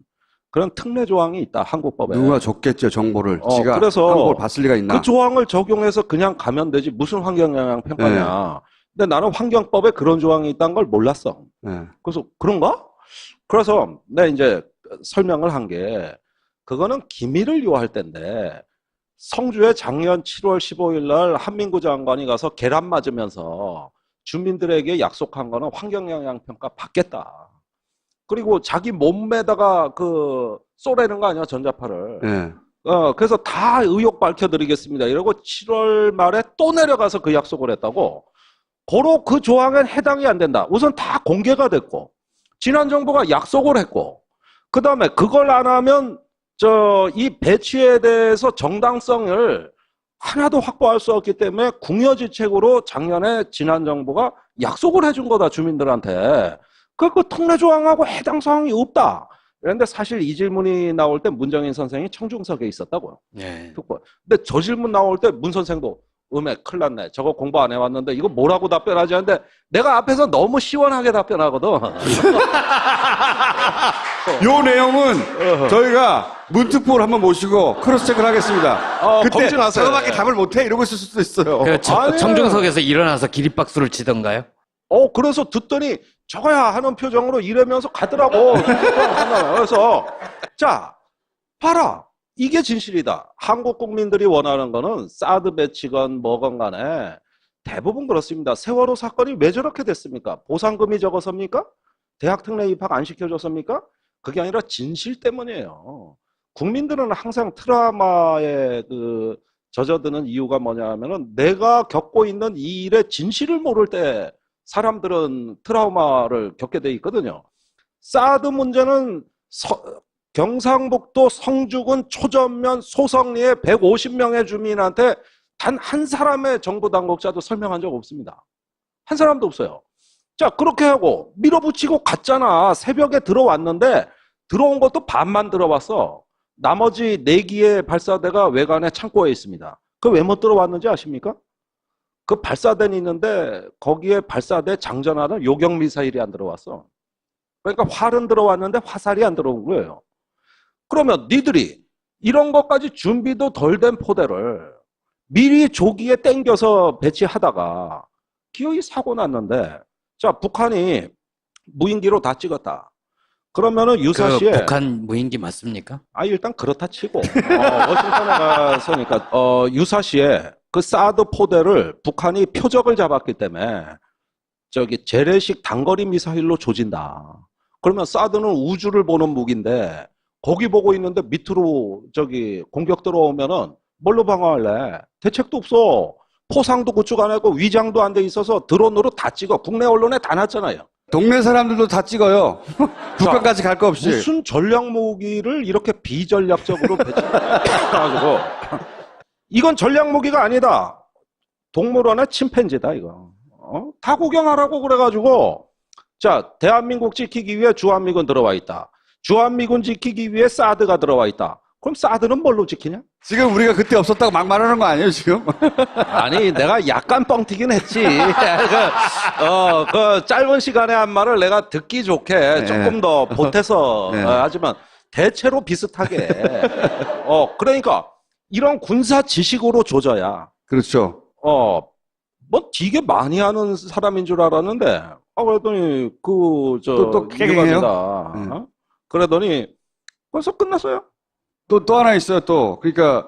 그런 특례 조항이 있다, 한국법에. 누가 줬겠죠, 정보를. 지가 그래서 한국을 봤을 리가 있나? 그 조항을 적용해서 그냥 가면 되지 무슨 환경 영향 평가냐. 근데 나는 환경법에 그런 조항이 있다는 걸 몰랐어. 그래서 그런가? 그래서 내가 이제 설명을 한 게 그거는 기밀을 요할 때인데 성주에 작년 7월 15일 날 한민구 장관이 가서 계란 맞으면서 주민들에게 약속한 거는 환경 영향 평가 받겠다. 그리고 자기 몸에다가 쏘라는 거 아니야, 전자파를. 그래서 다 의혹 밝혀드리겠습니다. 이러고 7월 말에 또 내려가서 그 약속을 했다고. 고로 그 조항엔 해당이 안 된다. 우선 다 공개가 됐고, 지난 정부가 약속을 했고, 그 다음에 그걸 안 하면 이 배치에 대해서 정당성을 하나도 확보할 수 없기 때문에 궁여지책으로 작년에 지난 정부가 약속을 해준 거다, 주민들한테. 그 특례 조항하고 해당 사항이 없다. 그런데 사실 이 질문이 나올 때 문정인 선생이 청중석에 있었다고요. 네. 근데 저 질문 나올 때 문 선생도 큰일 났네. 저거 공부 안 해왔는데 이거 뭐라고 답변하지 하는데 내가 앞에서 너무 시원하게 답변하거든. 요 내용은 저희가 문특보를 한번 모시고 크로스체크를 하겠습니다. 그때 검증하세요. 저거밖에 답을 못해? 이러고 있을 수도 있어요. 청중석에서 일어나서 기립박수를 치던가요? 그래서 듣더니 저거야 하는 표정으로 이러면서 가더라고. 그래서 자, 봐라. 이게 진실이다. 한국 국민들이 원하는 거는 사드 배치건 뭐건 간에 대부분 그렇습니다. 세월호 사건이 왜 저렇게 됐습니까? 보상금이 적어서입니까? 대학 특례 입학 안 시켜줬습니까? 그게 아니라 진실 때문이에요. 국민들은 항상 트라우마에 젖어드는 이유가 뭐냐 하면은 내가 겪고 있는 이 일의 진실을 모를 때 사람들은 트라우마를 겪게 돼 있거든요. 사드 문제는 경상북도 성주군 초전면 소성리의 150명의 주민한테 단 한 사람의 정부 당국자도 설명한 적 없습니다. 한 사람도 없어요. 자, 그렇게 하고 밀어붙이고 갔잖아. 새벽에 들어왔는데 들어온 것도 반만 들어왔어. 나머지 4기의 발사대가 외관에 창고에 있습니다. 그 왜 못 들어왔는지 아십니까? 그 발사대는 있는데 거기에 발사대 장전하는 요격 미사일이 안 들어왔어. 그러니까 활은 들어왔는데 화살이 안 들어온 거예요. 그러면 니들이 이런 것까지 준비도 덜 된 포대를 미리 조기에 땡겨서 배치하다가 기어이 사고 났는데, 자, 북한이 무인기로 다 찍었다. 그러면은 유사시에 북한 무인기 맞습니까? 일단 그렇다 치고 워싱턴에 가서니까 유사시에 그 사드 포대를 북한이 표적을 잡았기 때문에 재래식 단거리 미사일로 조진다. 그러면 사드는 우주를 보는 무기인데 거기 보고 있는데 밑으로 공격 들어오면은 뭘로 방어할래? 대책도 없어. 포상도 구축 안 하고 위장도 안 돼 있어서 드론으로 다 찍어. 국내 언론에 다 났잖아요. 동네 사람들도 다 찍어요. 북한까지 갈 거 없이. 무슨 전략 무기를 이렇게 비전략적으로 배치해가지고 이건 전략 무기가 아니다. 동물원의 침팬지다 이거. 다 구경하라고 그래가지고 자, 대한민국 지키기 위해 주한미군 들어와 있다. 주한미군 지키기 위해 사드가 들어와 있다. 그럼 사드는 뭘로 지키냐? 지금 우리가 그때 없었다고 막 말하는 거 아니에요, 지금? 아니, 내가 약간 뻥튀긴 했지. 그 짧은 시간에 한 말을 내가 듣기 좋게 조금 더 보태서 하지만 대체로 비슷하게. 그러니까 이런 군사 지식으로 조져야. 그렇죠. 뭐 되게 많이 하는 사람인 줄 알았는데, 그랬더니 또 깨갱해요. 그러더니 벌써 끝났어요. 또 하나 있어요, 또. 그러니까,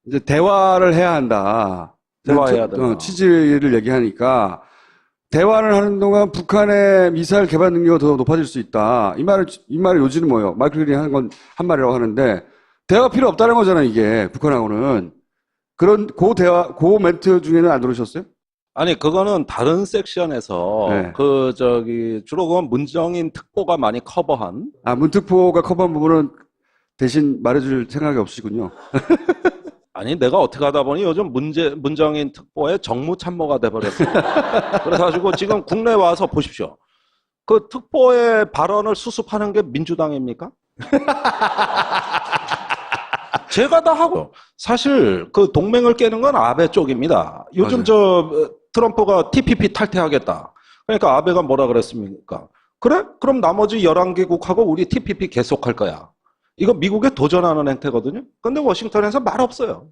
이제 대화를 해야 한다. 대화해야 된다. 취지를 얘기하니까, 대화를 하는 동안 북한의 미사일 개발 능력이 더 높아질 수 있다. 이 말의 요지는 뭐예요? 마이클 그린이 한 말이라고 하는데, 대화 필요 없다는 거잖아요, 이게. 북한하고는. 그 멘트 중에는 안 들으셨어요? 아니, 그거는 다른 섹션에서, 주로 그건 문정인 특보가 많이 커버한. 문특보가 커버한 부분은 대신 말해줄 생각이 없으시군요. 아니, 내가 어떻게 하다 보니 요즘 문정인 특보의 정무참모가 돼버렸어요. 그래가지고 지금 국내 와서 보십시오. 그 특보의 발언을 수습하는 게 민주당입니까? 제가 다 하고 사실 그 동맹을 깨는 건 아베 쪽입니다. 요즘 맞아요. 트럼프가 TPP 탈퇴하겠다. 그러니까 아베가 뭐라 그랬습니까? 그래? 그럼 나머지 11개국하고 우리 TPP 계속할 거야. 이거 미국에 도전하는 행태거든요. 근데 워싱턴에서 말 없어요.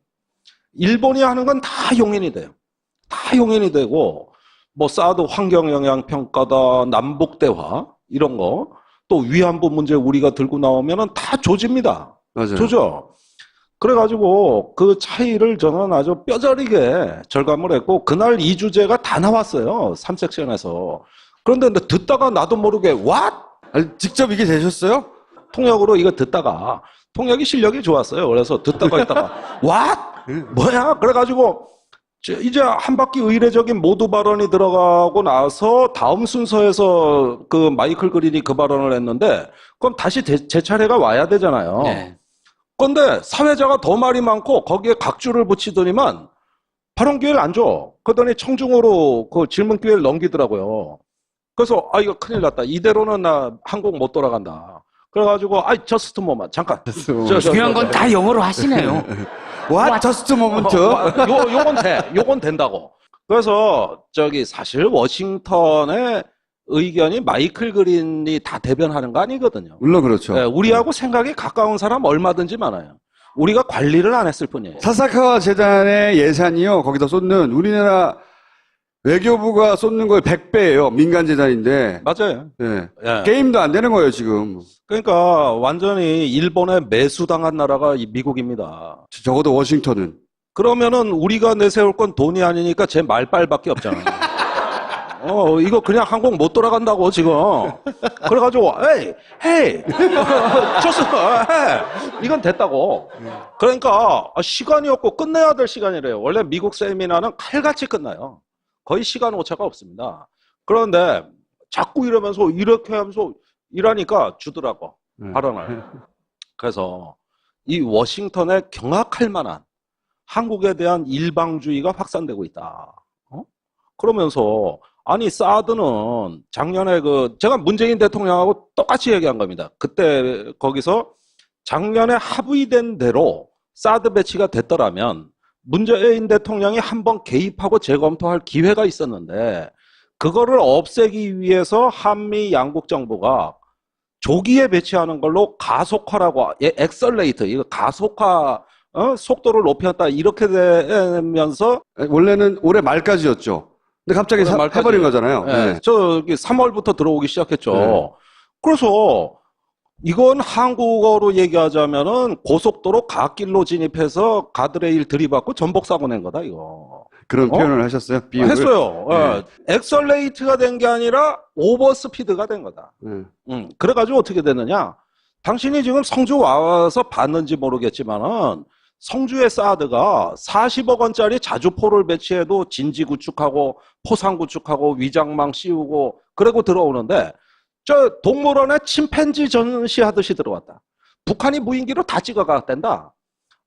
일본이 하는 건 다 용인이 돼요. 다 용인이 되고 뭐 사드 환경영향평가다, 남북대화 이런 거, 또 위안부 문제 우리가 들고 나오면은 다 조집니다. 맞아요. 조져. 그래가지고 그 차이를 저는 아주 뼈저리게 절감을 했고 그날 이 주제가 다 나왔어요. 3섹션에서. 그런데 듣다가 나도 모르게 What? 아니, 직접 이게 되셨어요? 통역으로 이거 듣다가 통역이 실력이 좋았어요. 그래서 듣다가 있다가 What? 뭐야? 그래가지고 이제 한 바퀴 의례적인 모두 발언이 들어가고 나서 다음 순서에서 그 마이클 그린이 그 발언을 했는데 그럼 다시 제 차례가 와야 되잖아요. 네. 그런데 사회자가 더 말이 많고 거기에 각주를 붙이더니만 발언 기회를 안 줘. 그러더니 청중으로 그 질문 기회를 넘기더라고요. 그래서 이거 큰일 났다. 이대로는 나 한국 못 돌아간다. 그래가지고 저스트 모먼트 잠깐. 중요한 건 다 영어로 하시네요. What? Just a moment. 요건 돼. 요건 된다고. 그래서 사실 워싱턴의 의견이 마이클 그린이 다 대변하는 거 아니거든요. 물론 그렇죠. 네, 우리하고 생각이 가까운 사람 얼마든지 많아요. 우리가 관리를 안 했을 뿐이에요. 사사카와 재단의 예산이요, 거기다 쏟는 우리나라 외교부가 쏟는 거의 100배예요. 민간 재단인데. 맞아요. 네. 예. 게임도 안 되는 거예요, 지금. 그러니까 완전히 일본에 매수당한 나라가 이 미국입니다. 적어도 워싱턴은. 그러면은 우리가 내세울 건 돈이 아니니까 제 말빨밖에 없잖아요. 이거 그냥 항공 못 돌아간다고 지금. 그래가지고 헤이 이건 됐다고. 그러니까 시간이 없고 끝내야 될 시간이래요. 원래 미국 세미나는 칼같이 끝나요. 거의 시간 오차가 없습니다. 그런데 자꾸 이러면서 이렇게 하면서 이러니까 주더라고 발언을. 그래서 이 워싱턴에 경악할 만한 한국에 대한 일방주의가 확산되고 있다. 그러면서 아니 사드는 작년에 제가 문재인 대통령하고 똑같이 얘기한 겁니다. 그때 거기서 작년에 합의된 대로 사드 배치가 됐더라면 문재인 대통령이 한번 개입하고 재검토할 기회가 있었는데 그거를 없애기 위해서 한미 양국 정부가 조기에 배치하는 걸로 가속화라고 엑셀레이터 이거 가속화 속도를 높였다 이렇게 되면서 원래는 올해 말까지였죠. 근데 갑자기 해버린 거잖아요. 네. 네. 저기 3월부터 들어오기 시작했죠. 네. 그래서 이건 한국어로 얘기하자면은 고속도로 갓길로 진입해서 가드레일 들이받고 전복사고 낸 거다 이거. 그런 표현을 하셨어요? 비유를? 했어요. 네. 엑셀레이트가 된 게 아니라 오버스피드가 된 거다. 그래가지고 어떻게 됐느냐? 당신이 지금 성주 와서 봤는지 모르겠지만은 성주의 사드가 40억 원짜리 자주포를 배치해도 진지 구축하고 포상 구축하고 위장망 씌우고 그러고 들어오는데 저 동물원에 침팬지 전시하듯이 들어왔다. 북한이 무인기로 다 찍어갔댄다.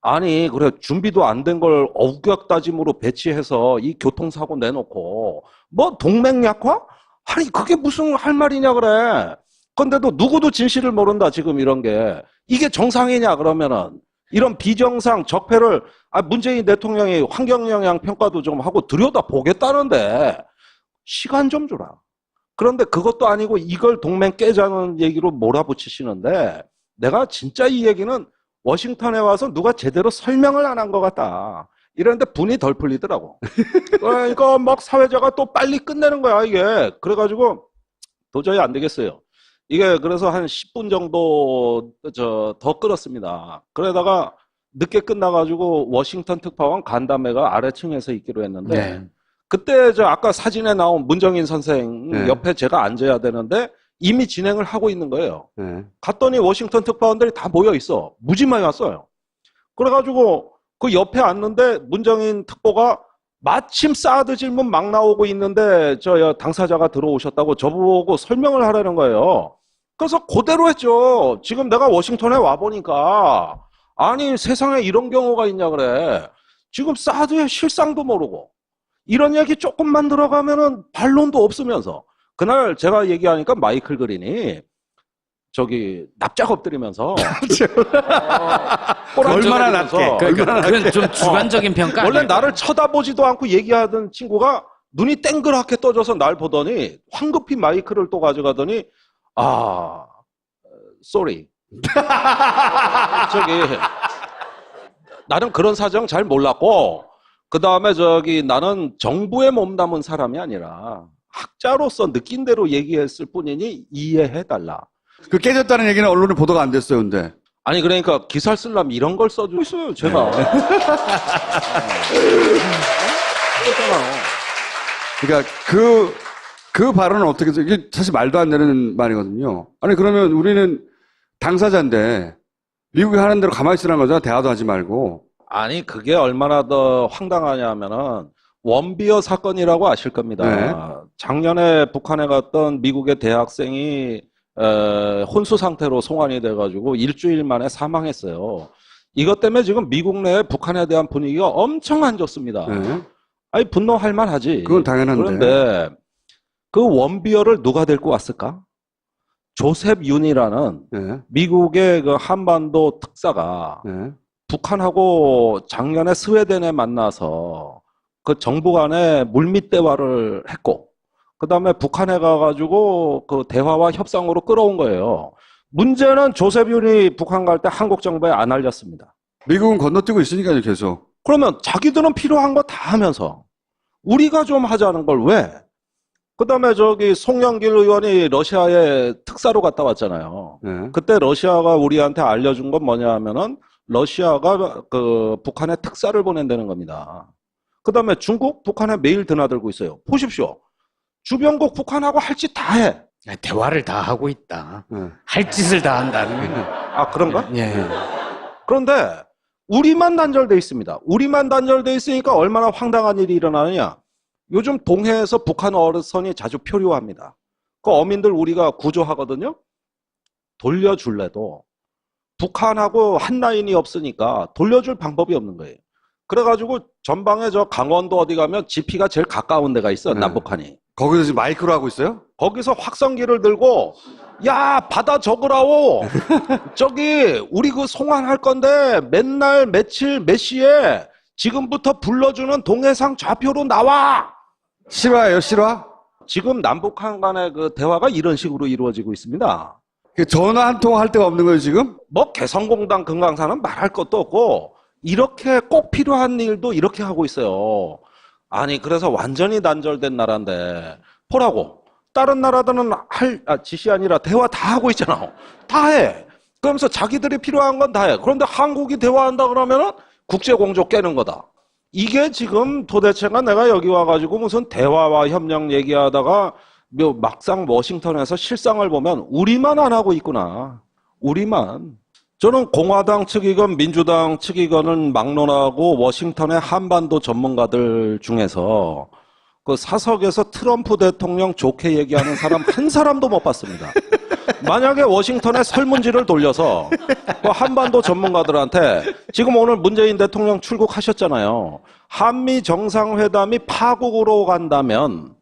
아니 그래 준비도 안 된 걸 어국다짐으로 배치해서 이 교통사고 내놓고 뭐 동맹 약화? 아니 그게 무슨 할 말이냐 그래. 근데도 누구도 진실을 모른다 지금 이런 게. 이게 정상이냐 그러면은 이런 비정상 적폐를 문재인 대통령이 환경영향 평가도 좀 하고 들여다보겠다는데 시간 좀 주라. 그런데 그것도 아니고 이걸 동맹 깨자는 얘기로 몰아붙이시는데 내가 진짜 이 얘기는 워싱턴에 와서 누가 제대로 설명을 안 한 것 같다. 이러는데 분이 덜 풀리더라고. 그러니까 막 사회자가 또 빨리 끝내는 거야 이게. 그래가지고 도저히 안 되겠어요. 이게 그래서 한 10분 정도 더 끌었습니다. 그러다가 늦게 끝나가지고 워싱턴 특파원 간담회가 아래층에서 있기로 했는데 네. 그때 아까 사진에 나온 문정인 선생 네. 옆에 제가 앉아야 되는데 이미 진행을 하고 있는 거예요. 네. 갔더니 워싱턴 특파원들이 다 모여 있어. 무지 많이 왔어요. 그래가지고 그 옆에 앉는데 문정인 특보가 마침 사드 질문 막 나오고 있는데 당사자가 들어오셨다고 저보고 설명을 하라는 거예요. 그래서 그대로 했죠. 지금 내가 워싱턴에 와보니까 아니 세상에 이런 경우가 있냐 그래. 지금 사드의 실상도 모르고 이런 얘기 조금만 들어가면은 반론도 없으면서 그날 제가 얘기하니까 마이클 그린이 납작 엎드리면서 얼마나 낮게. 그러니까 그건 좀 주관적인 평가 원래 아닐까요? 나를 쳐다보지도 않고 얘기하던 친구가 눈이 땡그랗게 떠져서 날 보더니 황급히 마이크를 또 가져가더니 sorry. 나는 그런 사정 잘 몰랐고 그 다음에 나는 정부에 몸담은 사람이 아니라 학자로서 느낀 대로 얘기했을 뿐이니 이해해달라. 그 깨졌다는 얘기는 언론에 보도가 안 됐어요, 근데. 아니 그러니까 기사를 쓰려면 이런 걸 써주고 있어요 제가. 그러니까 그 발언은 어떻게 해서 이게 사실 말도 안 되는 말이거든요. 아니 그러면 우리는 당사자인데 미국이 하는 대로 가만히 있으라는 거잖아. 대화도 하지 말고. 아니 그게 얼마나 더 황당하냐면은 원비어 사건이라고 아실 겁니다. 네. 작년에 북한에 갔던 미국의 대학생이 혼수 상태로 송환이 돼가지고 일주일 만에 사망했어요. 이것 때문에 지금 미국 내에 북한에 대한 분위기가 엄청 안 좋습니다. 네. 아니 분노할 만하지. 그건 당연한데. 그런데 그 원비어를 누가 데리고 왔을까? 조셉 윤이라는 네. 미국의 그 한반도 특사가 네. 북한하고 작년에 스웨덴에 만나서 그 정부 간에 물밑 대화를 했고, 그 다음에 북한에 가가지고 그 대화와 협상으로 끌어온 거예요. 문제는 조셉 윤이 북한 갈 때 한국 정부에 안 알렸습니다. 미국은 건너뛰고 있으니까요, 계속. 그러면 자기들은 필요한 거 다 하면서 우리가 좀 하자는 걸 왜? 그 다음에 송영길 의원이 러시아에 특사로 갔다 왔잖아요. 네. 그때 러시아가 우리한테 알려준 건 뭐냐 하면은 러시아가 그 북한에 특사를 보낸다는 겁니다. 그 다음에 중국, 북한에 매일 드나들고 있어요. 보십시오. 주변국 북한하고 할 짓 다 해. 대화를 다 하고 있다. 네. 할 짓을 다 한다는 거예요. 아, 그런가? 예. 그런데 우리만 단절돼 있습니다. 우리만 단절돼 있으니까 얼마나 황당한 일이 일어나느냐. 요즘 동해에서 북한 어선이 자주 표류합니다. 그 어민들 우리가 구조하거든요. 돌려줄래도 북한하고 한 라인이 없으니까 돌려줄 방법이 없는 거예요. 그래가지고 전방에 강원도 어디 가면 지피가 제일 가까운 데가 있어. 네. 남북한이. 거기서 지금 마이크로 하고 있어요? 거기서 확성기를 들고 야 받아 적으라오. 우리 그 송환할 건데 맨날 며칠 몇 시에 지금부터 불러주는 동해상 좌표로 나와. 실화예요, 실화? 지금 남북한 간의 그 대화가 이런 식으로 이루어지고 있습니다. 전화 한 통 할 데가 없는 거예요, 지금? 뭐 개성공단 금강산은 말할 것도 없고 이렇게 꼭 필요한 일도 이렇게 하고 있어요. 아니 그래서 완전히 단절된 나라인데 보라고 다른 나라들은 짓이 아니라 대화 다 하고 있잖아. 다 해. 그러면서 자기들이 필요한 건 다 해. 그런데 한국이 대화한다 그러면은 국제공조 깨는 거다. 이게 지금 도대체가 내가 여기 와가지고 무슨 대화와 협력 얘기하다가 막상 워싱턴에서 실상을 보면 우리만 안 하고 있구나. 우리만. 저는 공화당 측이건 민주당 측이건은 막론하고 워싱턴의 한반도 전문가들 중에서 그 사석에서 트럼프 대통령 좋게 얘기하는 사람 한 사람도 못 봤습니다. 만약에 워싱턴에 설문지를 돌려서 그 한반도 전문가들한테 지금 오늘 문재인 대통령 출국하셨잖아요. 한미 정상회담이 파국으로 간다면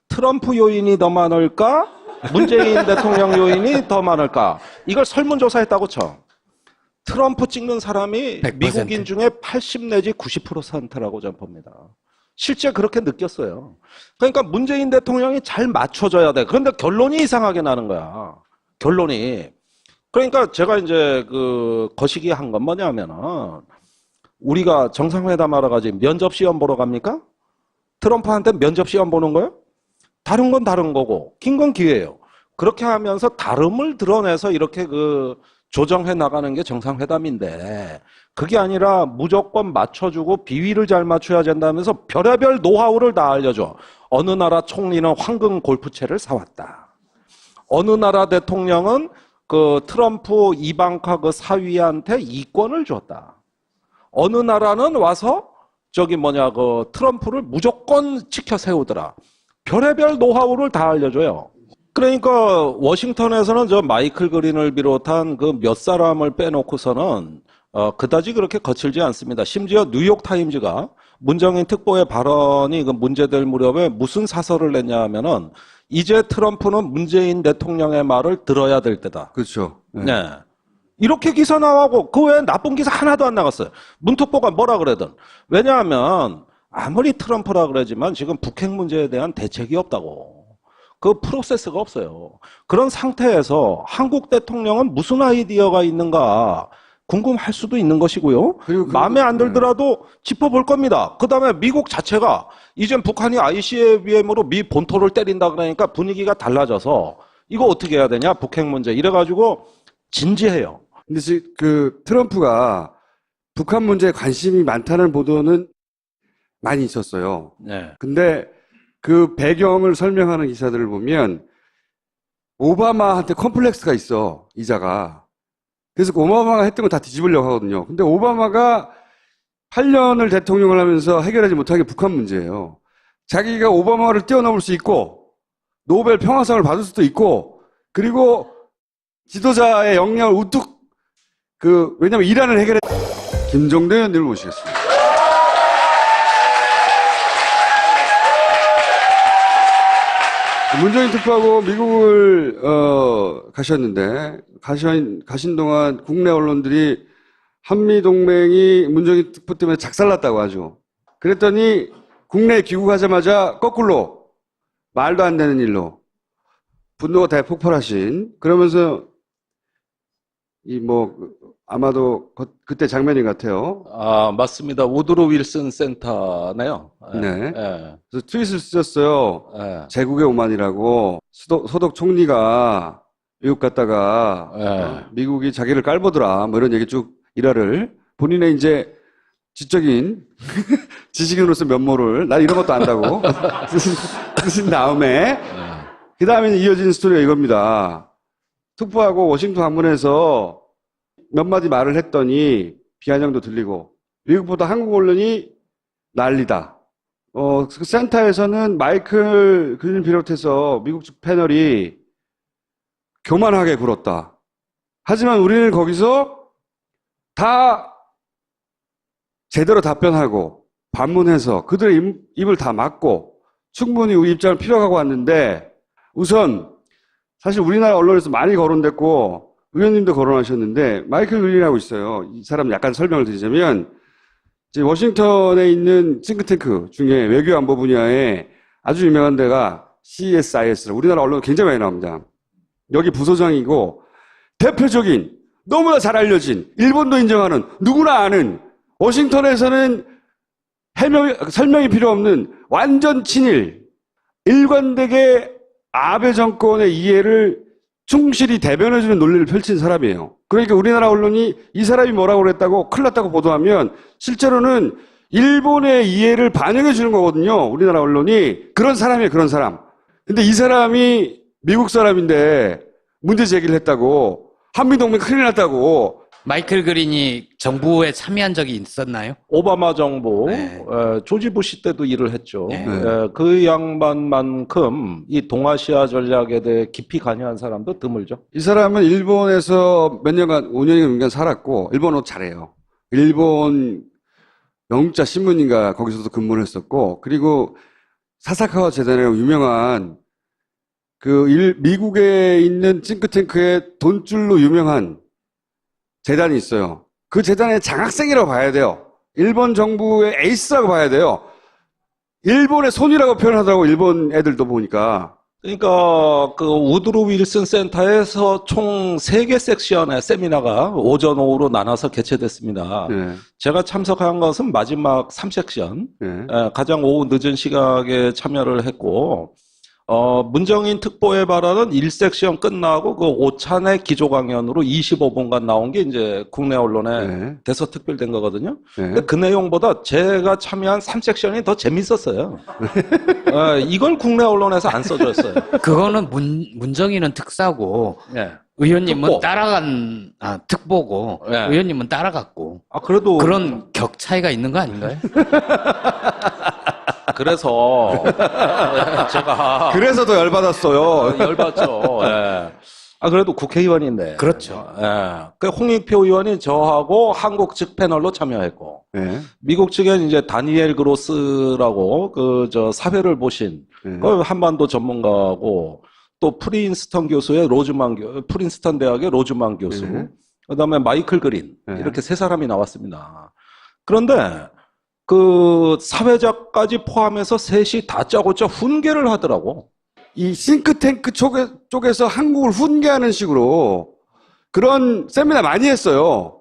트럼프 요인이 더 많을까? 문재인 대통령 요인이 더 많을까? 이걸 설문조사했다고 쳐. 트럼프 찍는 사람이 100%. 미국인 중에 80 내지 90%라고 저는 봅니다. 실제 그렇게 느꼈어요. 그러니까 문재인 대통령이 잘 맞춰줘야 돼. 그런데 결론이 이상하게 나는 거야. 결론이. 그러니까 제가 이제 그 거시기 한 건 뭐냐면은 우리가 정상회담하러 가지 면접 시험 보러 갑니까? 트럼프한테 면접 시험 보는 거예요? 다른 건 다른 거고 긴 건 기회예요. 그렇게 하면서 다름을 드러내서 이렇게 그 조정해 나가는 게 정상회담인데 그게 아니라 무조건 맞춰주고 비위를 잘 맞춰야 된다면서 별의별 노하우를 다 알려줘. 어느 나라 총리는 황금 골프채를 사왔다. 어느 나라 대통령은 그 트럼프 이방카 그 사위한테 이권을 줬다. 어느 나라는 와서 그 트럼프를 무조건 지켜 세우더라. 별의별 노하우를 다 알려줘요. 그러니까 워싱턴에서는 저 마이클 그린을 비롯한 그 몇 사람을 빼놓고서는 그다지 그렇게 거칠지 않습니다. 심지어 뉴욕 타임즈가 문정인 특보의 발언이 그 문제될 무렵에 무슨 사설을 냈냐 하면은 이제 트럼프는 문재인 대통령의 말을 들어야 될 때다. 그렇죠. 네. 네. 이렇게 기사 나가고 그 외에 나쁜 기사 하나도 안 나갔어요. 문톡보가 뭐라 그러든. 왜냐하면 아무리 트럼프라 그러지만 지금 북핵 문제에 대한 대책이 없다고. 그 프로세스가 없어요. 그런 상태에서 한국 대통령은 무슨 아이디어가 있는가 궁금할 수도 있는 것이고요. 그리고 마음에 안 들더라도 짚어볼 겁니다. 그 다음에 미국 자체가 이젠 북한이 ICBM으로 미 본토를 때린다 그러니까 분위기가 달라져서 이거 어떻게 해야 되냐 북핵 문제 이래가지고 진지해요. 근데 지금 그 트럼프가 북한 문제에 관심이 많다는 보도는 많이 있었어요. 네. 근데 그 배경을 설명하는 기사들을 보면 오바마한테 컴플렉스가 있어, 이자가. 그래서 오바마가 했던 거 다 뒤집으려고 하거든요. 근데 오바마가 8년을 대통령을 하면서 해결하지 못한 게 북한 문제예요. 자기가 오바마를 뛰어넘을 수 있고 노벨 평화상을 받을 수도 있고 그리고 지도자의 역량을 우뚝 왜냐면 이란을 해결해. 김종대 의원님을 모시겠습니다. 문재인 특보하고 미국을 가셨는데 가신 동안 국내 언론들이 한미 동맹이 문재인 특보 때문에 작살났다고 하죠. 그랬더니 국내에 귀국하자마자 거꾸로 말도 안 되는 일로 분노가 대폭발하신 그러면서 아마도 그때 장면인 것 같아요. 아, 맞습니다. 우드로 윌슨 센터네요. 네. 예. 그래서 트윗을 쓰셨어요. 예. 제국의 오만이라고 소독 총리가 미국 갔다가 예. 미국이 자기를 깔보더라 뭐 이런 얘기 쭉 일화를 본인의 이제 지적인 지식인으로서 면모를 난 이런 것도 안다고 쓰신 다음에 그 다음에 이어진 스토리가 이겁니다. 특보하고 워싱턴 방문해서 몇 마디 말을 했더니 비아냥도 들리고 미국보다 한국 언론이 난리다. 그 센터에서는 마이클 그린 비롯해서 미국 측 패널이 교만하게 굴었다. 하지만 우리는 거기서 다 제대로 답변하고 반문해서 그들의 입을 다 막고 충분히 우리 입장을 피력하고 왔는데 우선 사실 우리나라 언론에서 많이 거론됐고 의원님도 거론하셨는데 마이클 그린이라고 있어요. 이 사람 약간 설명을 드리자면 이제 워싱턴에 있는 싱크탱크 중에 외교안보 분야에 아주 유명한 데가 CSIS 우리나라 언론 굉장히 많이 나옵니다. 여기 부소장이고 대표적인 너무나 잘 알려진 일본도 인정하는 누구나 아는 워싱턴에서는 설명이 필요 없는 완전 친일 일관되게 아베 정권의 이해를 충실히 대변해주는 논리를 펼친 사람이에요. 그러니까 우리나라 언론이 이 사람이 뭐라고 그랬다고 큰일 났다고 보도하면 실제로는 일본의 이해를 반영해 주는 거거든요. 우리나라 언론이. 그런 사람이에요. 그런 사람. 근데 이 사람이 미국 사람인데 문제 제기를 했다고 한미동맹 큰일 났다고. 마이클 그린이 정부에 참여한 적이 있었나요? 오바마 정부, 네. 조지 부시 때도 일을 했죠. 네. 그 양반만큼 이 동아시아 전략에 대해 깊이 관여한 사람도 드물죠. 이 사람은 일본에서 몇 년간, 5년간 살았고, 일본어 잘해요. 일본 영자 신문인가 거기서도 근무를 했었고, 그리고 사사카와 재단이라고 유명한 미국에 있는 싱크탱크의 돈줄로 유명한 재단이 있어요. 그 재단의 장학생이라고 봐야 돼요. 일본 정부의 에이스라고 봐야 돼요. 일본의 손이라고 표현하더라고, 일본 애들도 보니까. 그러니까 그 우드로 윌슨 센터에서 총 3개 섹션의 세미나가 오전 오후로 나눠서 개최됐습니다. 네. 제가 참석한 것은 마지막 3섹션, 네. 가장 오후 늦은 시각에 참여를 했고 문정인 특보의 발언은 1섹션 끝나고 그 오찬의 기조 강연으로 25분간 나온 게 이제 국내 언론에 네. 대서특필된 거거든요. 네. 근데 그 내용보다 제가 참여한 3섹션이 더 재밌었어요. 이걸 국내 언론에서 안 써줬어요. 그거는 문정인은 특사고 네. 의원님은 특보. 따라간 특보고 네. 의원님은 따라갔고 그래도 그런 격 차이가 있는 거 아닌가요? 그래서 제가 그래서 더 열받았어요. 열받죠. 예. 아, 그래도 국회의원인데. 그렇죠. 예. 그 홍익표 의원이 저하고 한국 측 패널로 참여했고, 네. 미국 측엔 이제 다니엘 그로스라고 사회를 보신 네. 그 한반도 전문가고, 또 프린스턴 대학의 로즈만 교수, 네. 그다음에 마이클 그린, 네. 이렇게 세 사람이 나왔습니다. 그런데 그 사회자까지 포함해서 셋이 다짜고짜 훈계를 하더라고. 이 싱크탱크 쪽에서 한국을 훈계하는 식으로 그런 세미나 많이 했어요.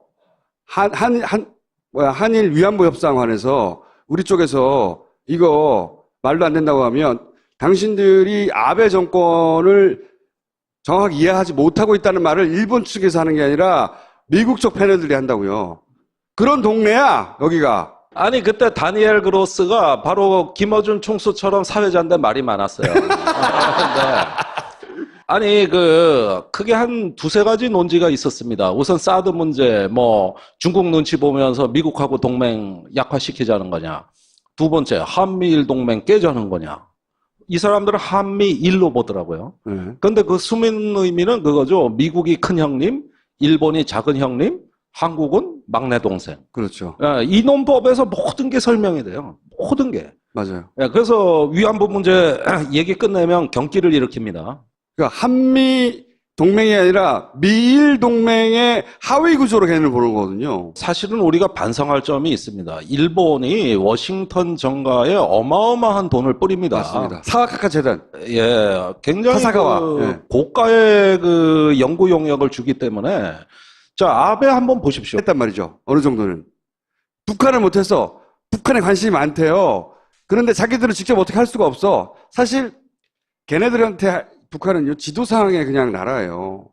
한일 위안부 협상관에서 우리 쪽에서 이거 말도 안 된다고 하면 당신들이 아베 정권을 정확히 이해하지 못하고 있다는 말을 일본 측에서 하는 게 아니라 미국 쪽 패널들이 한다고요. 그런 동네야, 여기가. 아니, 그때 다니엘 그로스가 바로 김어준 총수처럼 사회자인데 말이 많았어요. 아니, 크게 한 두세 가지 논지가 있었습니다. 우선 사드 문제, 중국 눈치 보면서 미국하고 동맹 약화시키자는 거냐. 두 번째, 한미일 동맹 깨자는 거냐. 이 사람들은 한미일로 보더라고요. 그런데 그 숨은 의미는 그거죠. 미국이 큰 형님, 일본이 작은 형님, 한국은 막내 동생. 그렇죠. 이 논법에서 모든 게 설명이 돼요. 모든 게. 맞아요. 그래서 위안부 문제 얘기 끝내면 경기를 일으킵니다. 그러니까 한미 동맹이 아니라 미일 동맹의 하위 구조로 걔네를 보는 거거든요. 사실은 우리가 반성할 점이 있습니다. 일본이 워싱턴 정가에 어마어마한 돈을 뿌립니다. 맞습니다. 사와카카 재단. 예, 굉장히 사사가와. 예. 고가의 연구 용역을 주기 때문에 자, 아베 한번 보십시오. 했단 말이죠. 어느 정도는. 북한을 못해서 북한에 관심이 많대요. 그런데 자기들은 직접 어떻게 할 수가 없어. 사실 걔네들한테 북한은요, 지도상의 그냥 나라예요.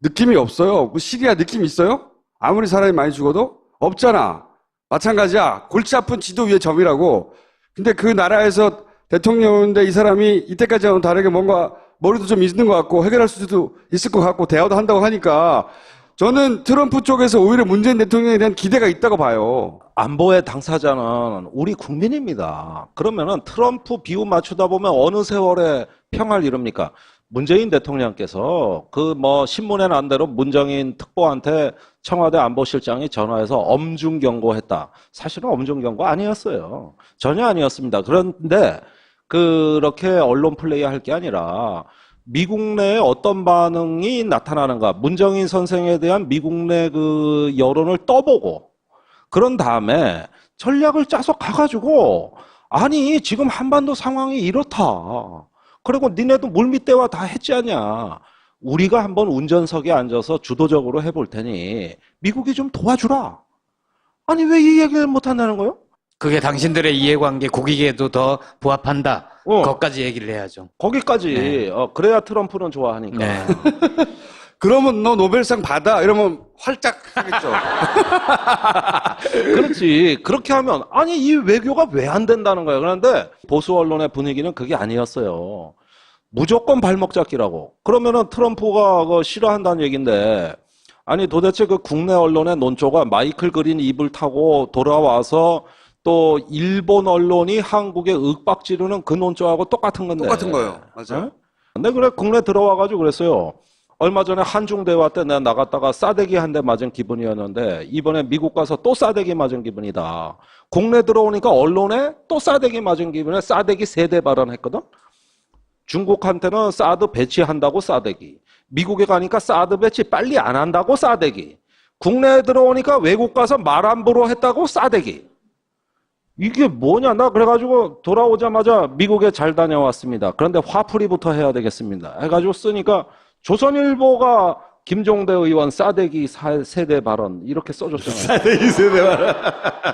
느낌이 없어요. 뭐 시리아 느낌 있어요? 아무리 사람이 많이 죽어도? 없잖아. 마찬가지야. 골치 아픈 지도 위의 점이라고. 근데 그 나라에서 대통령인데 이 사람이 이때까지와는 다르게 뭔가 머리도 좀 있는 것 같고 해결할 수도 있을 것 같고 대화도 한다고 하니까 저는 트럼프 쪽에서 오히려 문재인 대통령에 대한 기대가 있다고 봐요. 안보의 당사자는 우리 국민입니다. 그러면은 트럼프 비유 맞추다 보면 어느 세월에 평화를 이룹니까? 문재인 대통령께서 신문에 난 대로 문정인 특보한테 청와대 안보실장이 전화해서 엄중 경고했다. 사실은 엄중 경고 아니었어요. 전혀 아니었습니다. 그런데 그렇게 언론 플레이 할 게 아니라 미국 내에 어떤 반응이 나타나는가. 문정인 선생에 대한 미국 내 여론을 떠보고 그런 다음에 전략을 짜서 가가지고 아니 지금 한반도 상황이 이렇다. 그리고 니네도 물밑대화 다 했지 않냐. 우리가 한번 운전석에 앉아서 주도적으로 해볼 테니 미국이 좀 도와주라. 아니 왜 이 얘기를 못한다는 거예요? 그게 당신들의 이해관계 국익에도 더 부합한다. 그것까지 얘기를 해야죠. 거기까지. 네. 그래야 트럼프는 좋아하니까. 네. 그러면 너 노벨상 받아 이러면 활짝 하겠죠. 그렇지. 그렇게 하면 아니 이 외교가 왜 안 된다는 거야. 그런데 보수 언론의 분위기는 그게 아니었어요. 무조건 발목 잡기라고. 그러면은 트럼프가 싫어한다는 얘기인데 아니 도대체 국내 언론의 논조가 마이클 그린 입을 타고 돌아와서 또 일본 언론이 한국에 윽박 지르는 그 논조하고 똑같은 건데. 똑같은 거예요. 맞아요. 근데 그래 국내 들어와가지고 그랬어요. 얼마 전에 한중 대화 때 내가 나갔다가 싸대기 한 대 맞은 기분이었는데 이번에 미국 가서 또 싸대기 맞은 기분이다. 국내 들어오니까 언론에 또 싸대기 맞은 기분에 싸대기 3대 발언했거든. 중국한테는 사드 배치한다고 싸대기. 미국에 가니까 사드 배치 빨리 안 한다고 싸대기. 국내에 들어오니까 외국 가서 말 함부로 했다고 싸대기. 이게 뭐냐? 나 그래가지고 돌아오자마자 미국에 잘 다녀왔습니다. 그런데 화풀이부터 해야 되겠습니다. 해가지고 쓰니까 조선일보가 김종대 의원 싸대기 3대 발언 이렇게 써줬잖아요. 싸대기 3대 발언.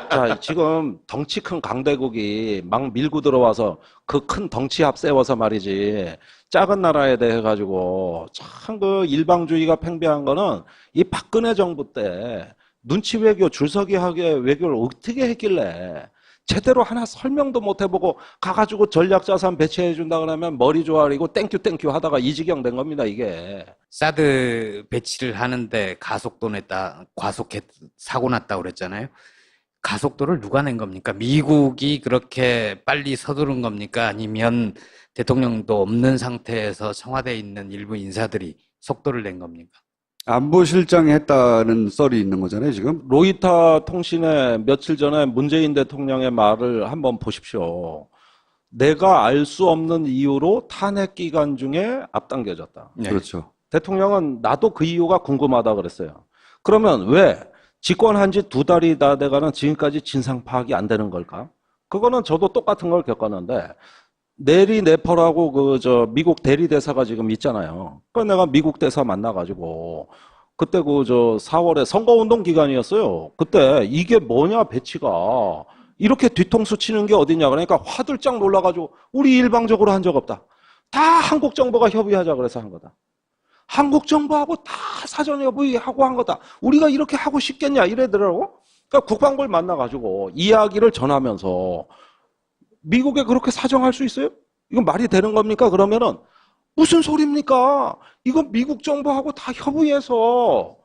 자, 지금 덩치 큰 강대국이 막 밀고 들어와서 그 큰 덩치 앞세워서 말이지 작은 나라에 대해 가지고 참 일방주의가 팽배한 거는 이 박근혜 정부 때 눈치 외교 줄서기 하게 외교를 어떻게 했길래 제대로 하나 설명도 못 해보고 가가지고 전략자산 배치해준다 그러면 머리 조아리고 땡큐 하다가 이 지경 된 겁니다, 이게. 사드 배치를 하는데 사고 났다고 그랬잖아요. 가속도를 누가 낸 겁니까? 미국이 그렇게 빨리 서두른 겁니까? 아니면 대통령도 없는 상태에서 청와대에 있는 일부 인사들이 속도를 낸 겁니까? 안보실장이 했다는 썰이 있는 거잖아요, 지금. 로이터 통신에 며칠 전에 문재인 대통령의 말을 한번 보십시오. 내가 알 수 없는 이유로 탄핵 기간 중에 앞당겨졌다. 네. 그렇죠. 대통령은 나도 그 이유가 궁금하다 그랬어요. 그러면 왜 집권한 지 2달이 다 돼가는 지금까지 진상 파악이 안 되는 걸까? 그거는 저도 똑같은 걸 겪었는데, 내리 네퍼라고 미국 대리 대사가 지금 있잖아요. 그 내가 미국 대사 만나가지고 그때 4월에 선거운동 기간이었어요. 그때 이게 뭐냐 배치가 이렇게 뒤통수 치는 게 어디냐 그러니까 화들짝 놀라가지고 우리 일방적으로 한 적 없다. 다 한국 정부가 협의하자 그래서 한 거다. 한국 정부하고 다 사전 협의하고 한 거다. 우리가 이렇게 하고 싶겠냐 이래더라고. 그러니까 국방부를 만나가지고 이야기를 전하면서 미국에 그렇게 사정할 수 있어요? 이건 말이 되는 겁니까? 그러면은 무슨 소리입니까? 이건 미국 정부하고 다 협의해서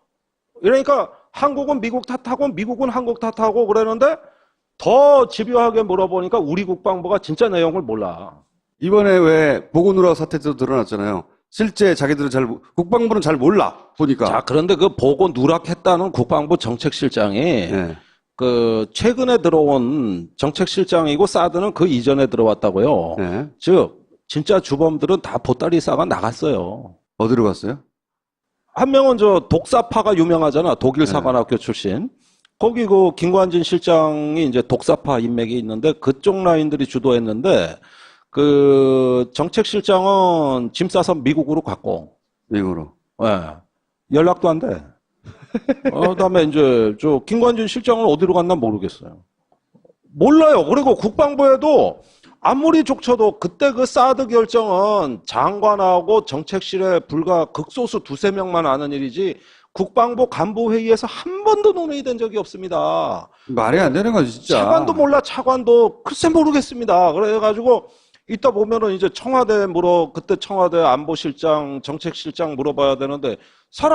그러니까 한국은 미국 탓하고 미국은 한국 탓하고 그러는데 더 집요하게 물어보니까 우리 국방부가 진짜 내용을 몰라. 이번에 왜 보고누락 사태도 드러났잖아요. 실제 자기들은 국방부는 잘 몰라, 보니까. 자, 그런데 그 보고 누락했다는 국방부 정책실장이 네. 최근에 들어온 정책실장이고 사드는 그 이전에 들어왔다고요. 네. 즉 진짜 주범들은 다 보따리 싸가 나갔어요. 어디로 갔어요? 한 명은 독사파가 유명하잖아. 독일 사관학교 출신. 거기 김관진 실장이 이제 독사파 인맥이 있는데 그쪽 라인들이 주도했는데 그 정책실장은 짐 싸서 미국으로 갔고. 미국으로. 예. 연락도 안 돼. 그다음에 이제 김관진 실장은 어디로 갔나 모르겠어요. 몰라요. 그리고 국방부에도 아무리 족쳐도 그때 그 사드 결정은 장관하고 정책실에 불과 극소수 2~3명만 아는 일이지 국방부 간부 회의에서 한 번도 논의된 적이 없습니다. 말이 안 되는 거지, 진짜. 차관도 몰라, 차관도 글쎄 모르겠습니다. 그래가지고 이따 보면은 이제 그때 청와대 안보실장, 정책실장 물어봐야 되는데 사람